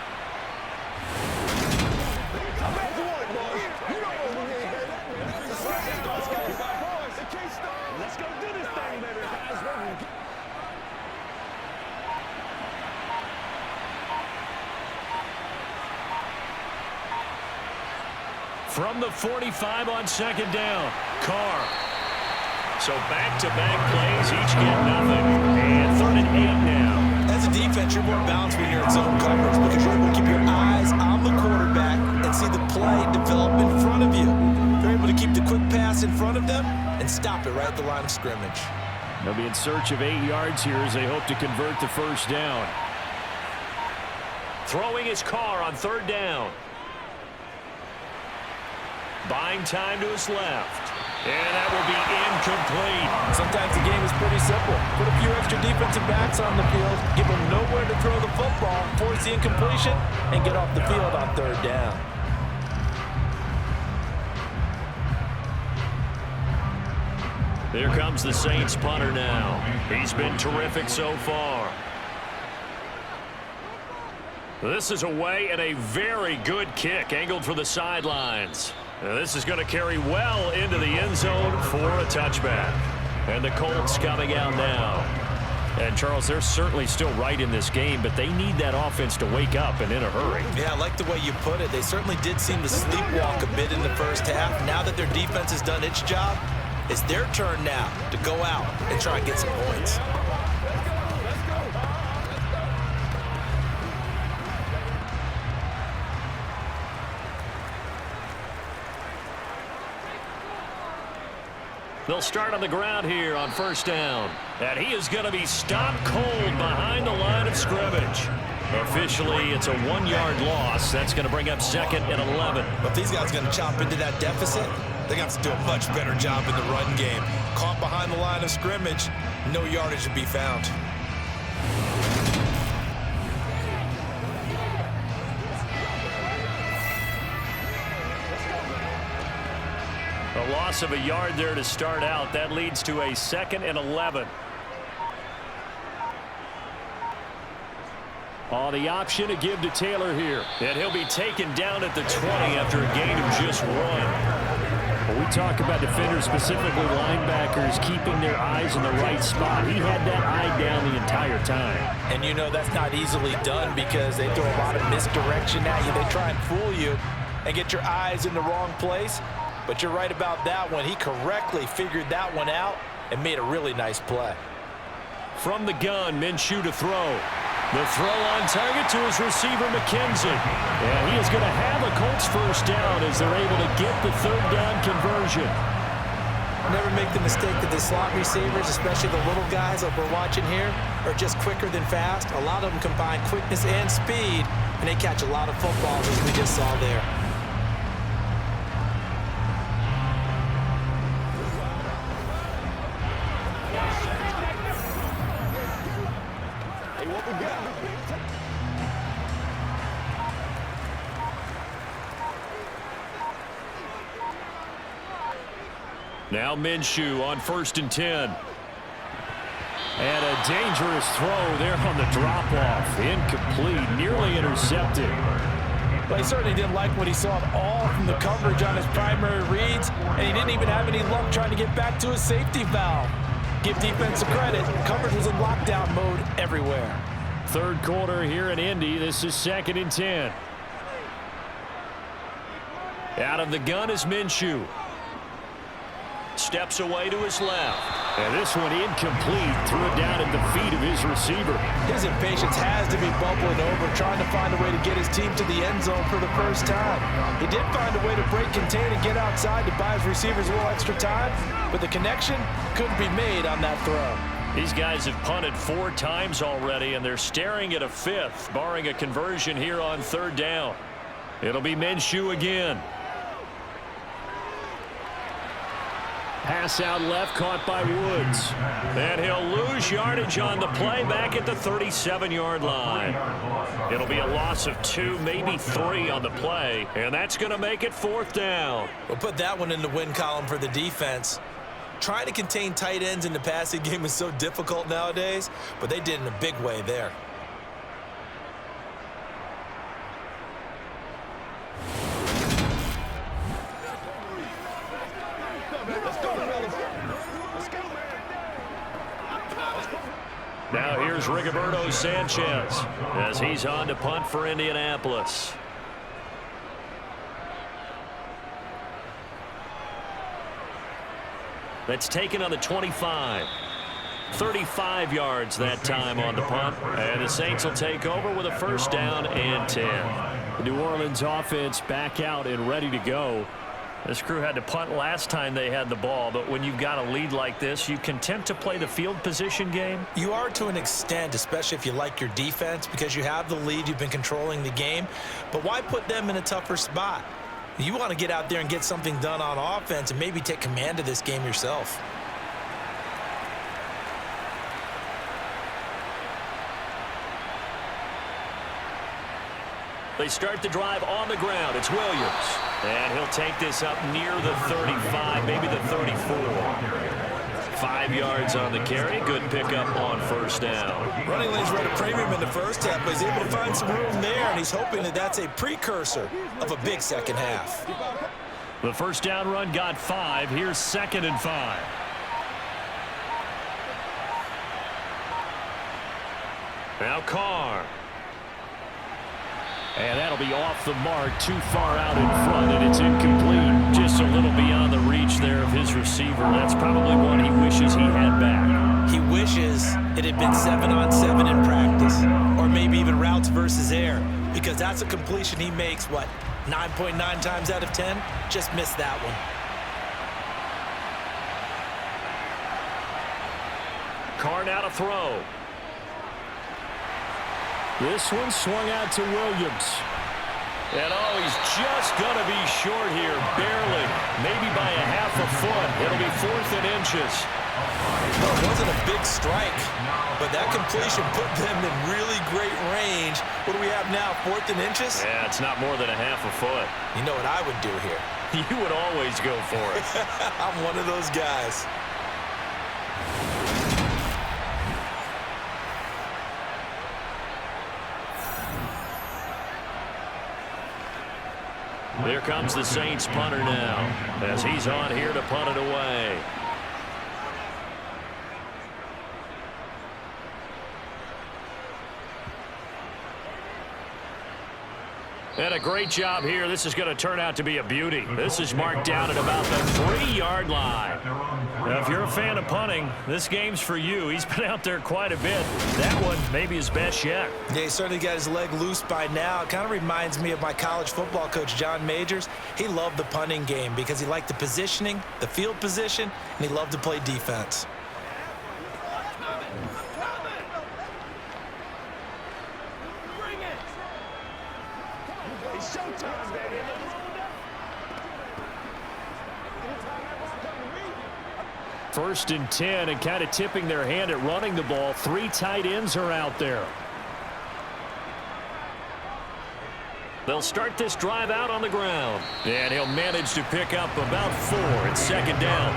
From the 45 on 2nd down, Carr. So back-to-back plays, each get nothing. And 3rd and 8 now. As a defense, you're more balanced when you're in zone coverage because you're able to keep your eyes on the quarterback and see the play develop in front of you. You're able to keep the quick pass in front of them and stop it right at the line of scrimmage. They'll be in search of 8 yards here as they hope to convert the 1st down. Throwing his Carr on 3rd down. Buying time to his left. And that will be incomplete. Sometimes the game is pretty simple. Put a few extra defensive backs on the field, give them nowhere to throw the football, force the incompletion, and get off the field on third down. Here comes the Saints punter now. He's been terrific so far. This is away and a very good kick angled for the sidelines. Now this is going to carry well into the end zone for a touchback. And the Colts coming out now. And, Charles, they're certainly still right in this game, but they need that offense to wake up and in a hurry. Yeah, I like the way you put it. They certainly did seem to sleepwalk a bit in the first half. Now that their defense has done its job, it's their turn now to go out and try and get some points. They'll start on the ground here on first down. And he is going to be stopped cold behind the line of scrimmage. Officially, it's a 1-yard loss. That's going to bring up 2nd and 11. But if these guys are going to chop into that deficit, they're going to have to do a much better job in the run game. Caught behind the line of scrimmage, no yardage to be found. A loss of a yard there to start out. That leads to a 2nd and 11. On the option to give to Taylor here. And he'll be taken down at the 20 after a gain of just 1. Well, we talk about defenders, specifically linebackers, keeping their eyes in the right spot. He had that eye down the entire time. And you know that's not easily done because they throw a lot of misdirection at you. They try and fool you and get your eyes in the wrong place. But you're right about that one. He correctly figured that one out and made a really nice play. From the gun, Minshew to throw. The throw on target to his receiver, McKenzie. And he is going to have a Colts first down as they're able to get the third down conversion. Never make the mistake that the slot receivers, especially the little guys that we're watching here, are just quicker than fast. A lot of them combine quickness and speed, and they catch a lot of footballs, as we just saw there. Now Minshew on 1st and 10. And a dangerous throw there on the drop-off. Incomplete, nearly intercepted. Well, he certainly didn't like what he saw at all from the coverage on his primary reads, and he didn't even have any luck trying to get back to his safety valve. Give defense credit. Coverage was in lockdown mode everywhere. Third quarter here in Indy. This is 2nd and 10. Out of the gun is Minshew. Steps away to his left. And this one incomplete. Threw it down at the feet of his receiver. His impatience has to be bubbling over, trying to find a way to get his team to the end zone for the first time. He did find a way to break contain and get outside to buy his receivers a little extra time, but the connection couldn't be made on that throw. These guys have punted 4 times already, and they're staring at a 5th, barring a conversion here on 3rd down. It'll be Minshew again. Pass out left, caught by Woods. And he'll lose yardage on the play back at the 37-yard line. It'll be a loss of 2, maybe 3 on the play, and that's going to make it 4th down. We'll put that one in the win column for the defense. Trying to contain tight ends in the passing game is so difficult nowadays, but they did in a big way there. Now here's Rigoberto Sanchez as he's on to punt for Indianapolis. That's taken on the 25. 35 yards that time on the punt. And the Saints will take over with a 1st down and 10. The New Orleans offense back out and ready to go. This crew had to punt last time they had the ball, but when you've got a lead like this, you content to play the field position game? You are to an extent, especially if you like your defense, because you have the lead, you've been controlling the game. But why put them in a tougher spot? You want to get out there and get something done on offense and maybe take command of this game yourself. They start the drive on the ground. It's Williams. And he'll take this up near the 35, maybe the 34. 5 yards on the carry. Good pickup on first down. Running lanes run a premium in the first half, but he's able to find some room there, and he's hoping that that's a precursor of a big second half. The first down run got 5. Here's 2nd and 5. Now Carr. And that'll be off the mark, too far out in front, and it's incomplete. Just a little beyond the reach there of his receiver. That's probably one he wishes he had back. He wishes it had been 7-on-7 in practice, or maybe even routes versus air, because that's a completion he makes, 9.9 times out of 10? Just missed that one. Carr now to throw. This one swung out to Williams. And he's just going to be short here, barely, maybe by a half a foot. It'll be 4th and inches. Well, it wasn't a big strike, but that completion put them in really great range. What do we have now, 4th and inches? Yeah, it's not more than a half a foot. You know what I would do here? You would always go for it. I'm one of those guys. Here comes the Saints punter now, as he's on here to punt it away. And a great job here. This is going to turn out to be a beauty. This is marked down at about the 3-yard line. Now, if you're a fan of punting, this game's for you. He's been out there quite a bit. That one maybe his best yet. Yeah, he certainly got his leg loose by now. It kind of reminds me of my college football coach, John Majors. He loved the punting game because he liked the positioning, the field position, and he loved to play defense. First and 10, and kind of tipping their hand at running the ball. 3 tight ends are out there. They'll start this drive out on the ground. And he'll manage to pick up about 4. It's 2nd down.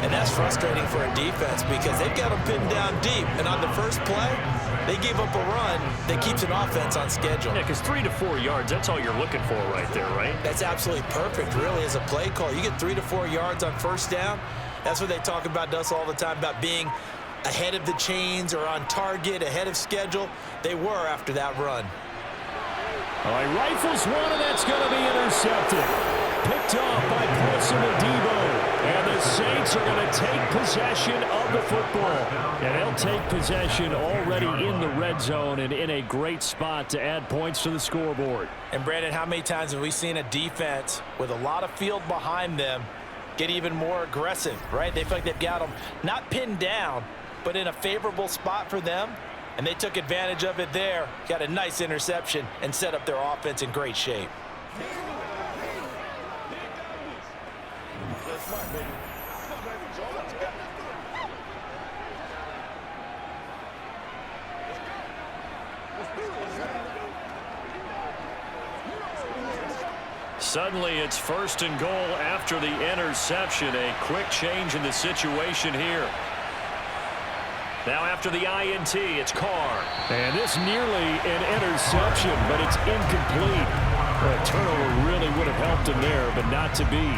And that's frustrating for a defense because they've got them pinned down deep. And on the first play, they gave up a run that keeps an offense on schedule. Yeah, because 3 to 4 yards, that's all you're looking for right there, right? That's absolutely perfect, really, as a play call. You get 3 to 4 yards on first down. That's what they talk about to us all the time, about being ahead of the chains or on target, ahead of schedule. They were after that run. All right, rifles one, and that's going to be intercepted. Picked off by Paulson and Debo. And the Saints are going to take possession of the football. And they'll take possession already in the red zone and in a great spot to add points to the scoreboard. And, Brandon, how many times have we seen a defense with a lot of field behind them get even more aggressive, right? They feel like they've got them not pinned down, but in a favorable spot for them. And they took advantage of it there, got a nice interception, and set up their offense in great shape. Suddenly, it's 1st and goal after the interception. A quick change in the situation here. Now after the INT, it's Carr. And this nearly an interception, but it's incomplete. A turnover really would have helped him there, but not to be.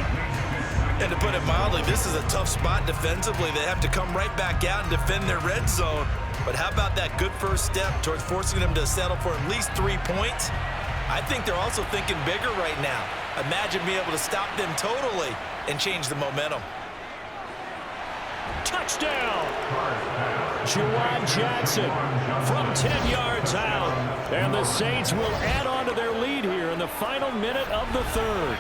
And to put it mildly, this is a tough spot defensively. They have to come right back out and defend their red zone. But how about that good first step towards forcing them to settle for at least 3 points? I think they're also thinking bigger right now. Imagine being able to stop them totally and change the momentum. Touchdown! Juwan Johnson from 10 yards out. And the Saints will add on to their lead here in the final minute of the 3rd.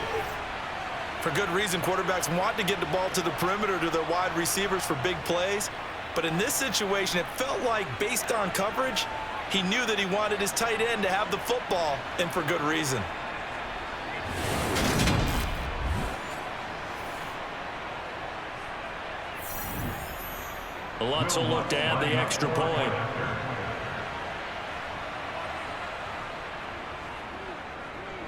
For good reason, quarterbacks want to get the ball to the perimeter to their wide receivers for big plays. But in this situation, it felt like, based on coverage, he knew that he wanted his tight end to have the football, and for good reason. Lutz will look to add the extra point.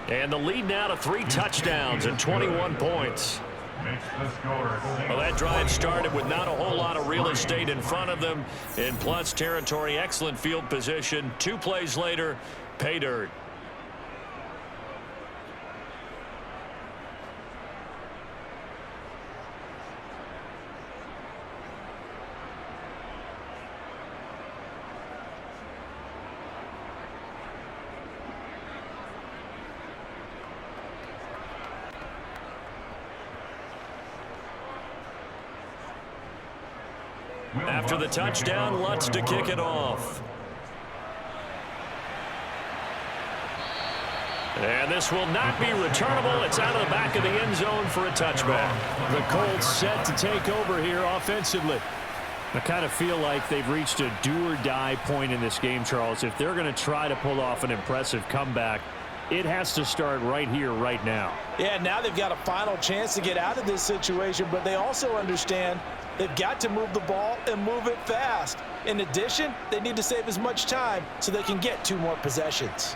And the lead now to 3 touchdowns and 21 points. Well, that drive started with not a whole lot of real estate in front of them. In plus territory, excellent field position. 2 plays later, pay dirt. After the touchdown, Lutz to kick it off. And this will not be returnable. It's out of the back of the end zone for a touchback. The Colts set to take over here offensively. I kind of feel like they've reached a do-or-die point in this game, Charles. If they're going to try to pull off an impressive comeback, it has to start right here, right now. Yeah, now they've got a final chance to get out of this situation, but they also understand they've got to move the ball and move it fast. In addition, they need to save as much time so they can get 2 more possessions.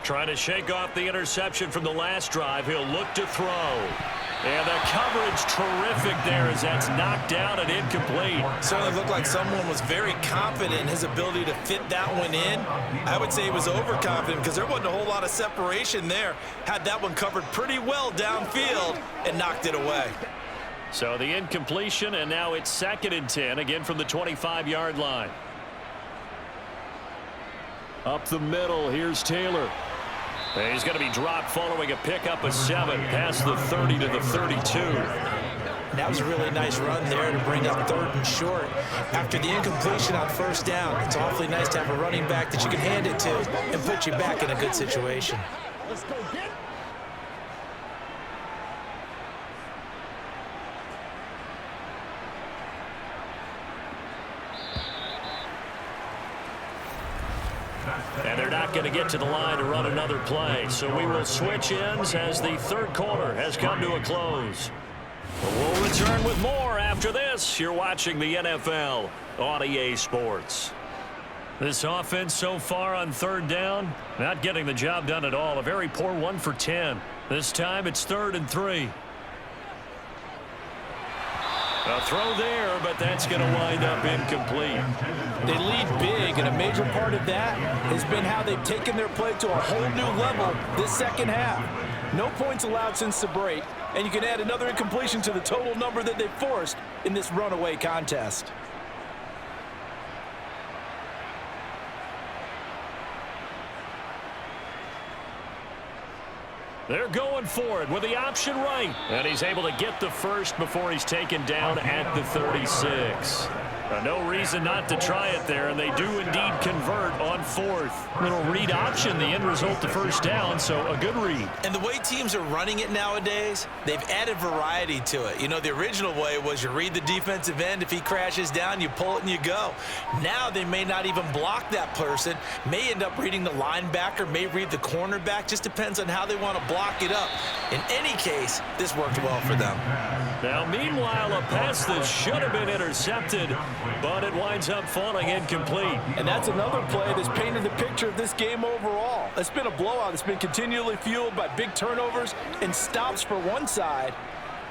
Trying to shake off the interception from the last drive. He'll look to throw. And the coverage terrific there as that's knocked down and incomplete. Certainly looked like someone was very confident in his ability to fit that one in. I would say he was overconfident because there wasn't a whole lot of separation there. Had that one covered pretty well downfield and knocked it away. So the incompletion, and now it's 2nd and 10, again from the 25-yard line. Up the middle, here's Taylor. And he's going to be dropped following a pickup of 7 past the 30 to the 32. That was a really nice run there to bring up 3rd and short. After the incompletion on 1st down, it's awfully nice to have a running back that you can hand it to and put you back in a good situation. Let's go get it. And they're not going to get to the line to run another play. So we will switch ends as the 3rd quarter has come to a close. We'll return with more after this. You're watching the NFL on EA Sports. This offense so far on 3rd down, not getting the job done at all. A very poor 1 for 10. This time it's 3rd and 3. A throw there, but that's going to wind up incomplete. They lead big, and a major part of that has been how they've taken their play to a whole new level this 2nd half. No points allowed since the break, and you can add another incompletion to the total number that they've forced in this runaway contest. They're going for it with the option right. And he's able to get the first before he's taken down at the 36. No reason not to try it there, and they do indeed convert on 4th. Little read option, the end result, the 1st down, so a good read. And the way teams are running it nowadays, they've added variety to it. You know, the original way was you read the defensive end. If he crashes down, you pull it and you go. Now they may not even block that person, may end up reading the linebacker, may read the cornerback. Just depends on how they want to block it up. In any case, this worked well for them. Now, meanwhile, a pass that should have been intercepted, but it winds up falling incomplete. And that's another play that's painted the picture of this game overall. It's been a blowout. It's been continually fueled by big turnovers and stops for one side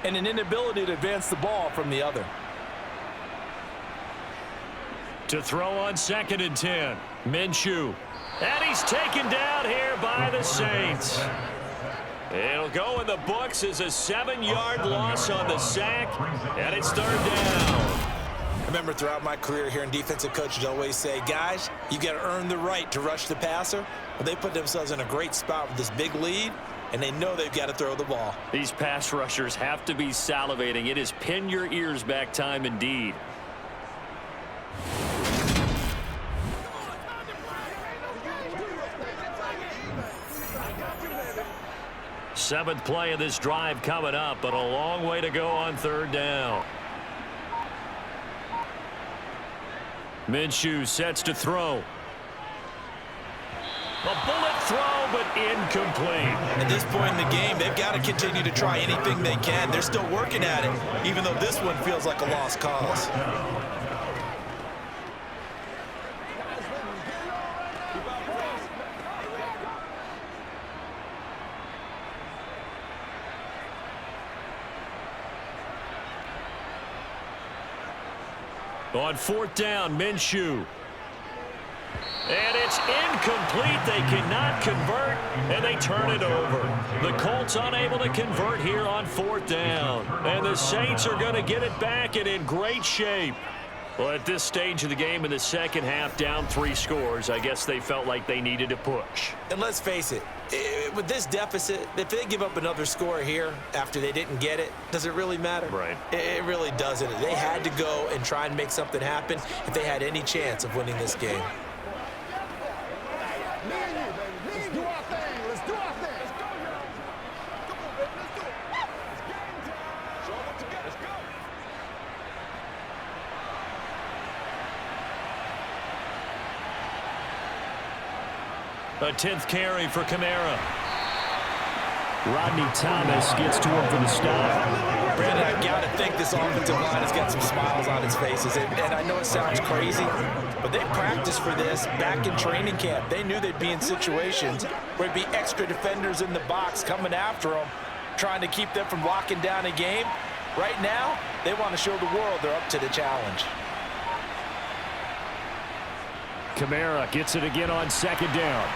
and an inability to advance the ball from the other. To throw on 2nd and 10, Minshew. And he's taken down here by the Saints. It'll go in the books as a 7-yard loss on the sack, and it's 3rd down. I remember throughout my career hearing defensive coaches always say, guys, you got to earn the right to rush the passer. Well, they put themselves in a great spot with this big lead, and they know they've got to throw the ball. These pass rushers have to be salivating. It is pin your ears back time indeed. Seventh play of this drive coming up, but a long way to go on 3rd down. Minshew sets to throw. A bullet throw, but incomplete. At this point in the game, they've got to continue to try anything they can. They're still working at it, even though this one feels like a lost cause. On fourth down, Minshew. And it's incomplete. They cannot convert, and they turn it over. The Colts unable to convert here on fourth down. And the Saints are going to get it back and in great shape. Well, at this stage of the game in the second half, down 3 scores, I guess they felt like they needed to push. And let's face it, with this deficit, if they give up another score here after they didn't get it, does it really matter? Right. It really doesn't. They had to go and try and make something happen if they had any chance of winning this game. A 10th carry for Kamara. Rodney Thomas gets to him for the stop. Brandon, I've got to think this offensive line has got some smiles on its faces. And I know it sounds crazy, but they practiced for this back in training camp. They knew they'd be in situations where there'd be extra defenders in the box coming after them, trying to keep them from locking down a game. Right now, they want to show the world they're up to the challenge. Kamara gets it again on second down.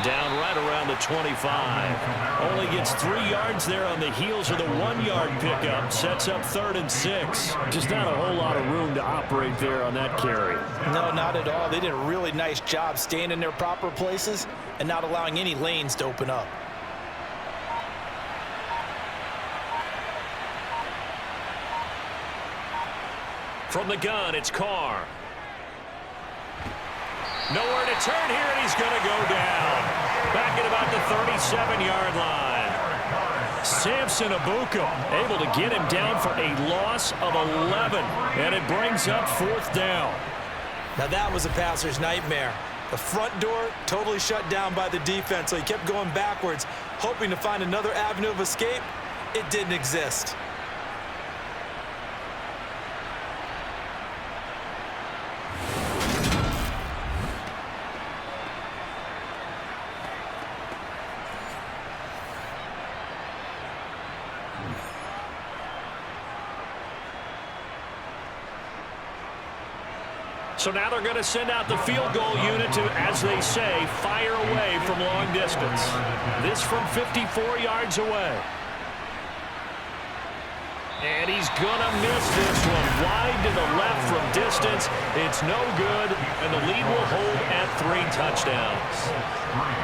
Down right around the 25. Only gets 3 yards there on the heels of the 1-yard pickup. Sets up 3rd and 6. Just not a whole lot of room to operate there on that carry. No, not at all. They did a really nice job staying in their proper places and not allowing any lanes to open up. From the gun, it's Carr. Nowhere to turn here, and he's going to go down. Back at about the 37-yard line. Samson Abuka able to get him down for a loss of 11. And it brings up 4th down. Now that was a passer's nightmare. The front door totally shut down by the defense, so he kept going backwards, hoping to find another avenue of escape. It didn't exist. So now they're going to send out the field goal unit to, as they say, fire away from long distance. This from 54 yards away. And he's going to miss this one. Wide to the left from distance. It's no good, and the lead will hold at 3 touchdowns.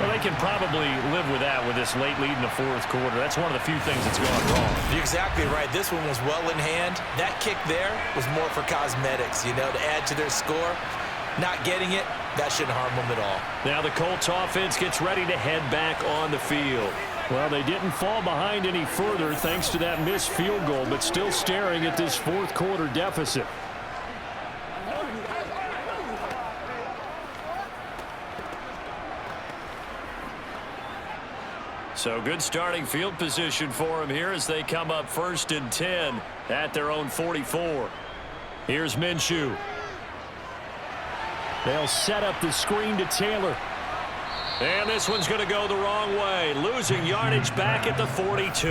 Well, they can probably live with that with this late lead in the 4th quarter. That's one of the few things that's gone wrong. You're exactly right. This one was well in hand. That kick there was more for cosmetics, you know, to add to their score. Not getting it, that shouldn't harm them at all. Now the Colts offense gets ready to head back on the field. Well, they didn't fall behind any further thanks to that missed field goal, but still staring at this 4th quarter deficit. So good starting field position for them here as they come up 1st and 10 at their own 44. Here's Minshew. They'll set up the screen to Taylor. And this one's going to go the wrong way. Losing yardage back at the 42.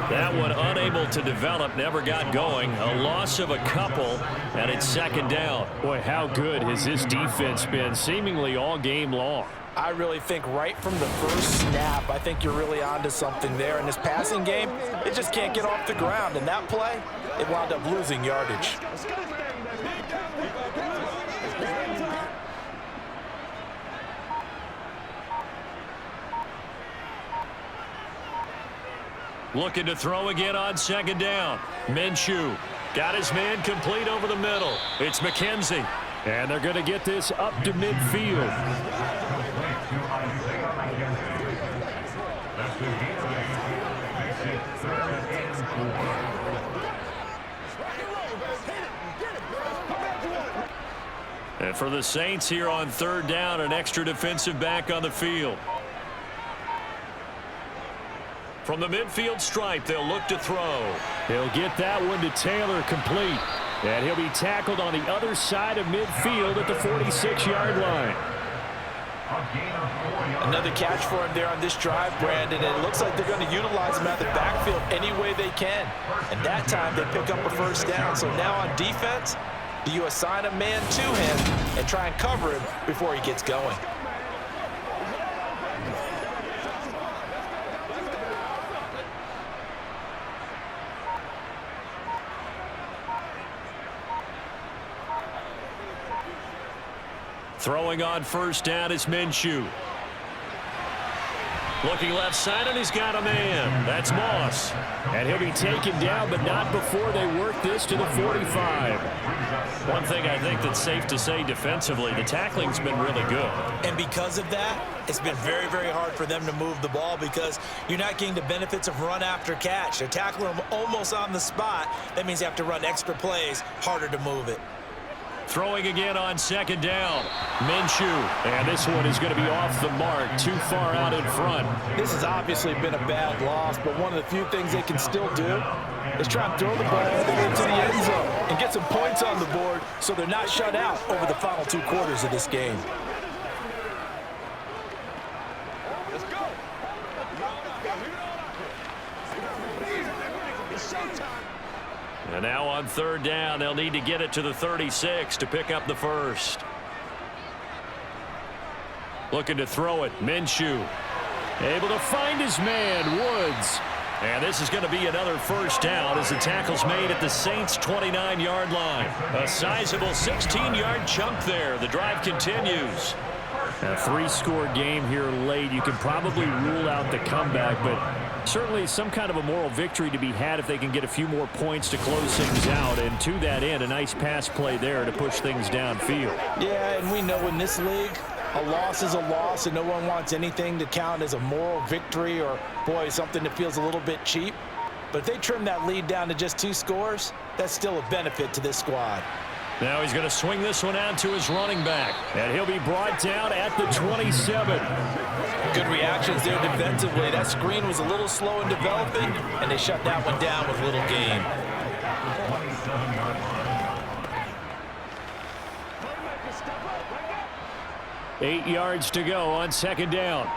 That one unable to develop, never got going. A loss of a couple, and it's 2nd down. Boy, how good has this defense been seemingly all game long? I really think right from the first snap, I think you're really onto something there. In this passing game, it just can't get off the ground. And that play, it wound up losing yardage. Looking to throw again on 2nd down. Minshew got his man complete over the middle. It's McKenzie. And they're going to get this up to midfield. And for the Saints here on third down, an extra defensive back on the field. From the midfield stripe, they'll look to throw. He'll get that one to Taylor, complete. And he'll be tackled on the other side of midfield at the 46-yard line. Another catch for him there on this drive, Brandon, and it looks like they're going to utilize him out of the backfield any way they can. And that time they pick up a first down. So now on defense, do you assign a man to him and try and cover him before he gets going? Throwing on first down is Minshew. Looking left side, and he's got a man. That's Moss. And he'll be taken down, but not before they work this to the 45. One thing I think that's safe to say defensively, the tackling's been really good. And because of that, it's been very, very hard for them to move the ball because you're not getting the benefits of run after catch. They're tackling them almost on the spot. That means you have to run extra plays, harder to move it. Throwing again on second down. Minshew. And this one is going to be off the mark, too far out in front. This has obviously been a bad loss, but one of the few things they can still do is try and throw the ball all the way to the end zone and get some points on the board so they're not shut out over the final 2 quarters of this game. Let's go. It's showtime. And now on third down, they'll need to get it to the 36 to pick up the first. Looking to throw it, Minshew. Able to find his man, Woods. And this is going to be another first down as the tackle's made at the Saints' 29-yard line. A sizable 16-yard chunk there. The drive continues. A 3-score game here late. You can probably rule out the comeback, but certainly some kind of a moral victory to be had if they can get a few more points to close things out. And to that end, a nice pass play there to push things downfield. Yeah, and we know in this league, a loss is a loss, and no one wants anything to count as a moral victory or, boy, something that feels a little bit cheap. But if they trim that lead down to just 2 scores, that's still a benefit to this squad. Now he's going to swing this one out to his running back. And he'll be brought down at the 27. Good reactions there defensively. That screen was a little slow in developing, and they shut that one down with little gain. Eight yards to go on second down.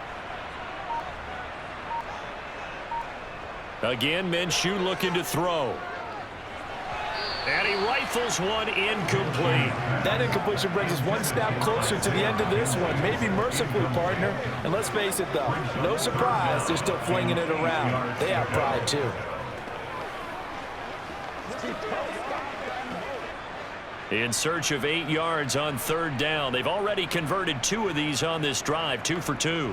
Again, Minshew looking to throw. And he rifles one incomplete. That incompletion brings us one snap closer to the end of this one. Maybe mercifully, partner. And let's face it, though, no surprise, they're still flinging it around. They have pride, too. In search of 8 yards on third down. They've already converted 2 of these on this drive, 2 for 2.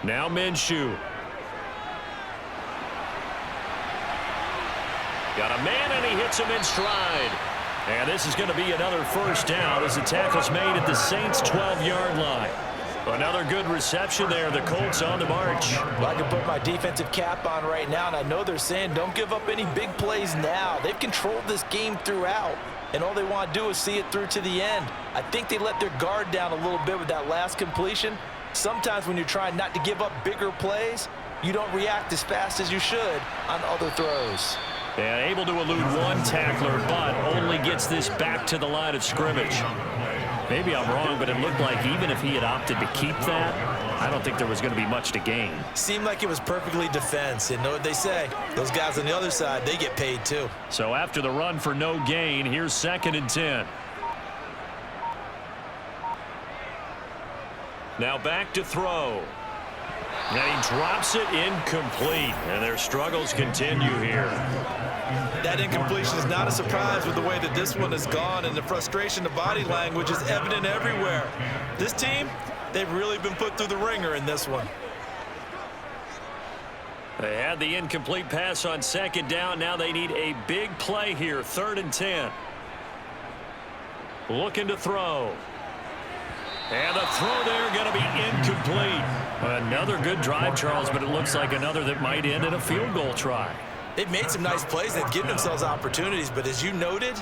Now Minshew. Got a man, and he hits him in stride. And this is going to be another first down as the tackle's made at the Saints' 12-yard line. Another good reception there. The Colts on the march. Well, I can put my defensive cap on right now, and I know they're saying don't give up any big plays now. They've controlled this game throughout, and all they want to do is see it through to the end. I think they let their guard down a little bit with that last completion. Sometimes when you're trying not to give up bigger plays, you don't react as fast as you should on other throws. And able to elude one tackler, but only gets this back to the line of scrimmage. Maybe I'm wrong, but it looked like even if he had opted to keep that, I don't think there was going to be much to gain. Seemed like it was perfectly defense. And know what they say? Those guys on the other side, they get paid too. So after the run for no gain, here's 2nd and 10. Now back to throw. And he drops it incomplete. And their struggles continue here. That incompletion is not a surprise with the way that this one has gone, and the frustration, the body language is evident everywhere. This team, they've really been put through the ringer in this one. They had the incomplete pass on second down. Now they need a big play here, 3rd and 10. Looking to throw. And the throw there going to be incomplete. Another good drive, Charles, but it looks like another that might end in a field goal try. They've made some nice plays. They've given themselves opportunities, but as you noted,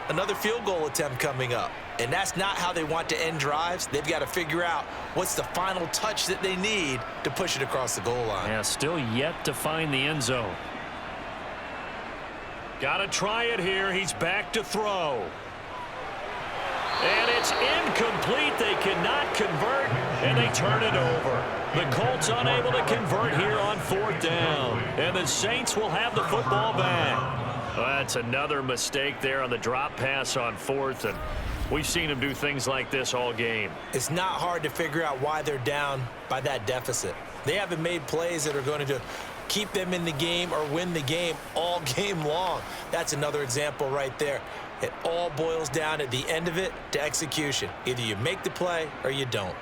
another field goal attempt coming up. And that's not how they want to end drives. They've got to figure out what's the final touch that they need to push it across the goal line. Yeah, still yet to find the end zone. Got to try it here. He's back to throw. And it's incomplete. They cannot convert, and they turn it over. The Colts unable to convert here on 4th down. And the Saints will have the football back. Well, that's another mistake there on the drop pass on 4th, and we've seen him do things like this all game. It's not hard to figure out why they're down by that deficit. They haven't made plays that are going to keep them in the game or win the game all game long. That's another example right there. It all boils down at the end of it to execution. Either you make the play or you don't.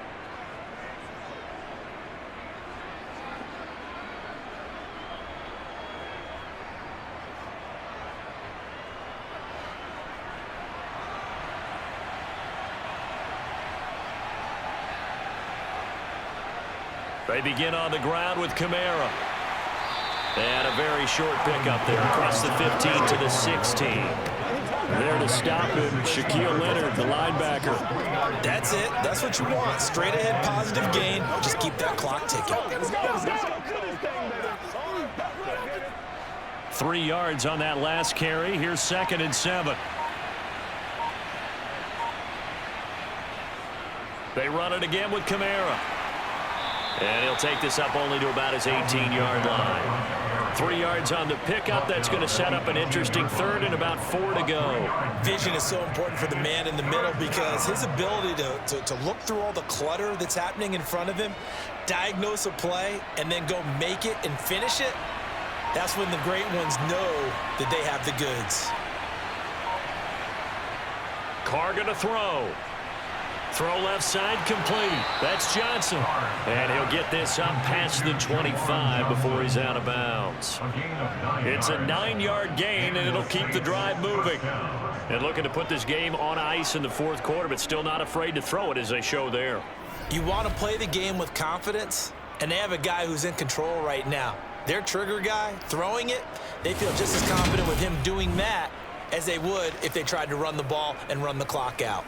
They begin on the ground with Kamara. And a very short pickup there across the 15 to the 16. There to stop him, Shaquille Leonard, the linebacker. That's it. That's what you want. Straight ahead positive gain. Just keep that clock ticking. 3 yards on that last carry. Here's 2nd and 7. They run it again with Kamara. And he'll take this up only to about his 18-yard line. 3 yards on the pickup. That's going to set up an interesting 3rd and about 4 to go. Vision is so important for the man in the middle because his ability to look through all the clutter that's happening in front of him, diagnose a play, and then go make it and finish it, that's when the great ones know that they have the goods. Carr going to throw. Throw left side complete. That's Johnson. And he'll get this up past the 25 before he's out of bounds. It's a 9-yard gain, and it'll keep the drive moving. And looking to put this game on ice in the 4th quarter, but still not afraid to throw it as they show there. You want to play the game with confidence, and they have a guy who's in control right now. Their trigger guy, throwing it, they feel just as confident with him doing that as they would if they tried to run the ball and run the clock out.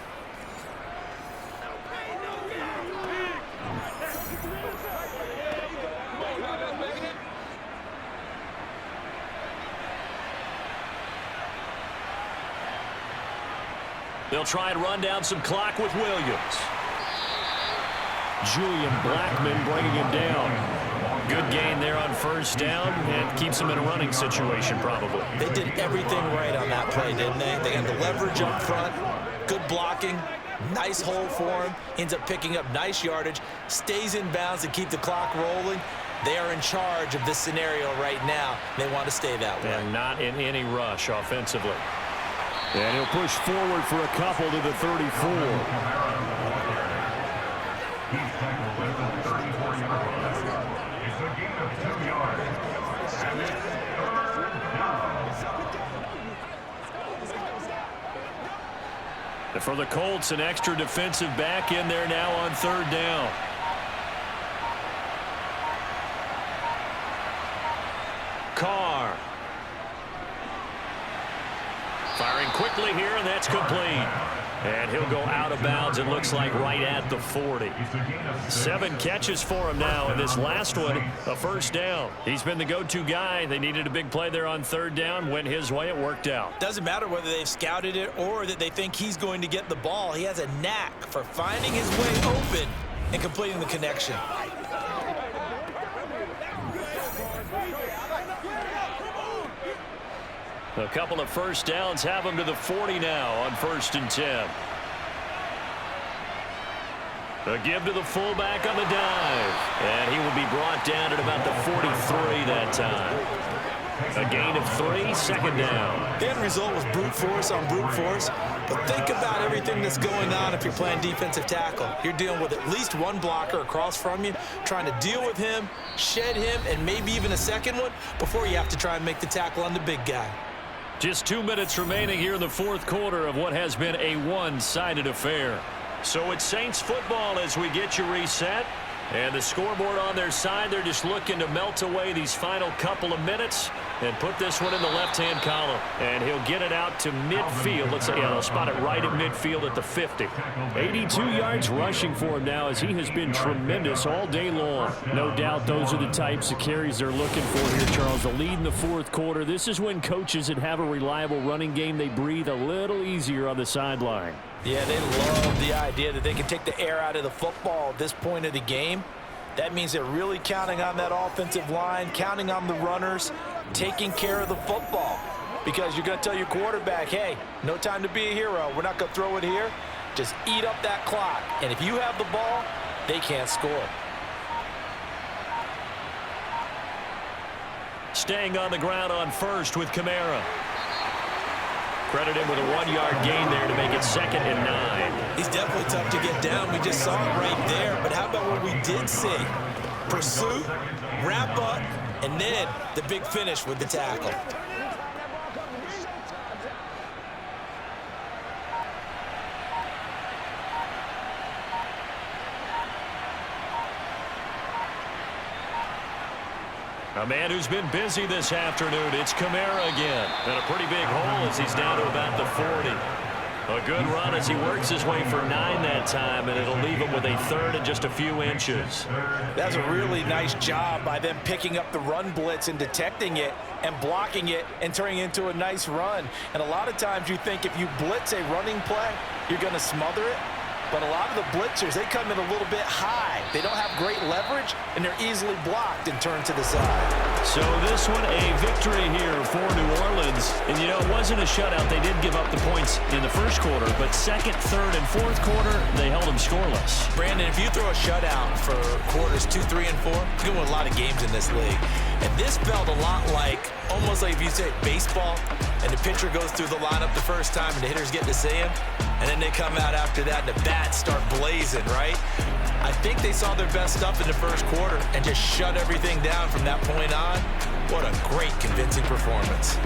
They'll try and run down some clock with Williams. Julian Blackmon bringing him down. Good gain there on 1st down and keeps him in a running situation probably. They did everything right on that play, didn't they? They had the leverage up front, good blocking, nice hole for him, ends up picking up nice yardage, stays in bounds to keep the clock rolling. They are in charge of this scenario right now. They want to stay that way. And not in any rush offensively. And he'll push forward for a couple to the 34. And for the Colts, an extra defensive back in there now on 3rd down. Carr. Firing quickly here, and that's complete. And he'll go out of bounds, it looks like, right at the 40. 7 catches for him now, and this last one, a 1st down. He's been the go-to guy. They needed a big play there on 3rd down. Went his way. It worked out. Doesn't matter whether they've scouted it or that they think he's going to get the ball. He has a knack for finding his way open and completing the connection. A couple of 1st downs have him to the 40 now on 1st and 10. A give to the fullback on the dive. And he will be brought down at about the 43 that time. A gain of 3, 2nd down. The end result was brute force on brute force. But think about everything that's going on if you're playing defensive tackle. You're dealing with at least one blocker across from you, trying to deal with him, shed him, and maybe even a second one before you have to try and make the tackle on the big guy. Just 2 minutes remaining here in the 4th quarter of what has been a one-sided affair. So it's Saints football as we get you reset. And the scoreboard on their side, they're just looking to melt away these final couple of minutes and put this one in the left-hand column. And he'll get it out to midfield. Let's say, they'll spot it right at midfield at the 50. 82 yards rushing for him now as he has been tremendous all day long. No doubt those are the types of carries they're looking for here, Charles. The lead in the fourth quarter. This is when coaches that have a reliable running game, they breathe a little easier on the sideline. Yeah, they love the idea that they can take the air out of the football at this point of the game. That means they're really counting on that offensive line, counting on the runners, taking care of the football. Because you're going to tell your quarterback, hey, no time to be a hero. We're not going to throw it here. Just eat up that clock. And if you have the ball, they can't score. Staying on the ground on first with Kamara. Credit him with a 1-yard gain there to make it 2nd and 9. He's definitely tough to get down. We just saw it right there. But how about what we did see? Pursuit, wrap up, and then the big finish with the tackle. A man who's been busy this afternoon, it's Kamara again. And a pretty big hole as he's down to about the 40. A good run as he works his way for 9 that time, and it'll leave him with a 3rd and just a few inches. That's a really nice job by them picking up the run blitz and detecting it and blocking it and turning it into a nice run. And a lot of times you think if you blitz a running play, you're going to smother it. But a lot of the blitzers, they come in a little bit high. They don't have great leverage, and they're easily blocked and turned to the side. So this one, a victory here for New Orleans. And, you know, it wasn't a shutout. They did give up the points in the first quarter, but 2nd, 3rd, and 4th quarter, they held them scoreless. Brandon, if you throw a shutout for quarters 2, 3, and 4, you're going to win a lot of games in this league. And this felt a lot like, almost like if you say baseball, and the pitcher goes through the lineup the first time, and the hitters get to see him, and then they come out after that, and the bats start blazing, right? I think they saw their best stuff in the first quarter and just shut everything down from that point on. What a great, convincing performance.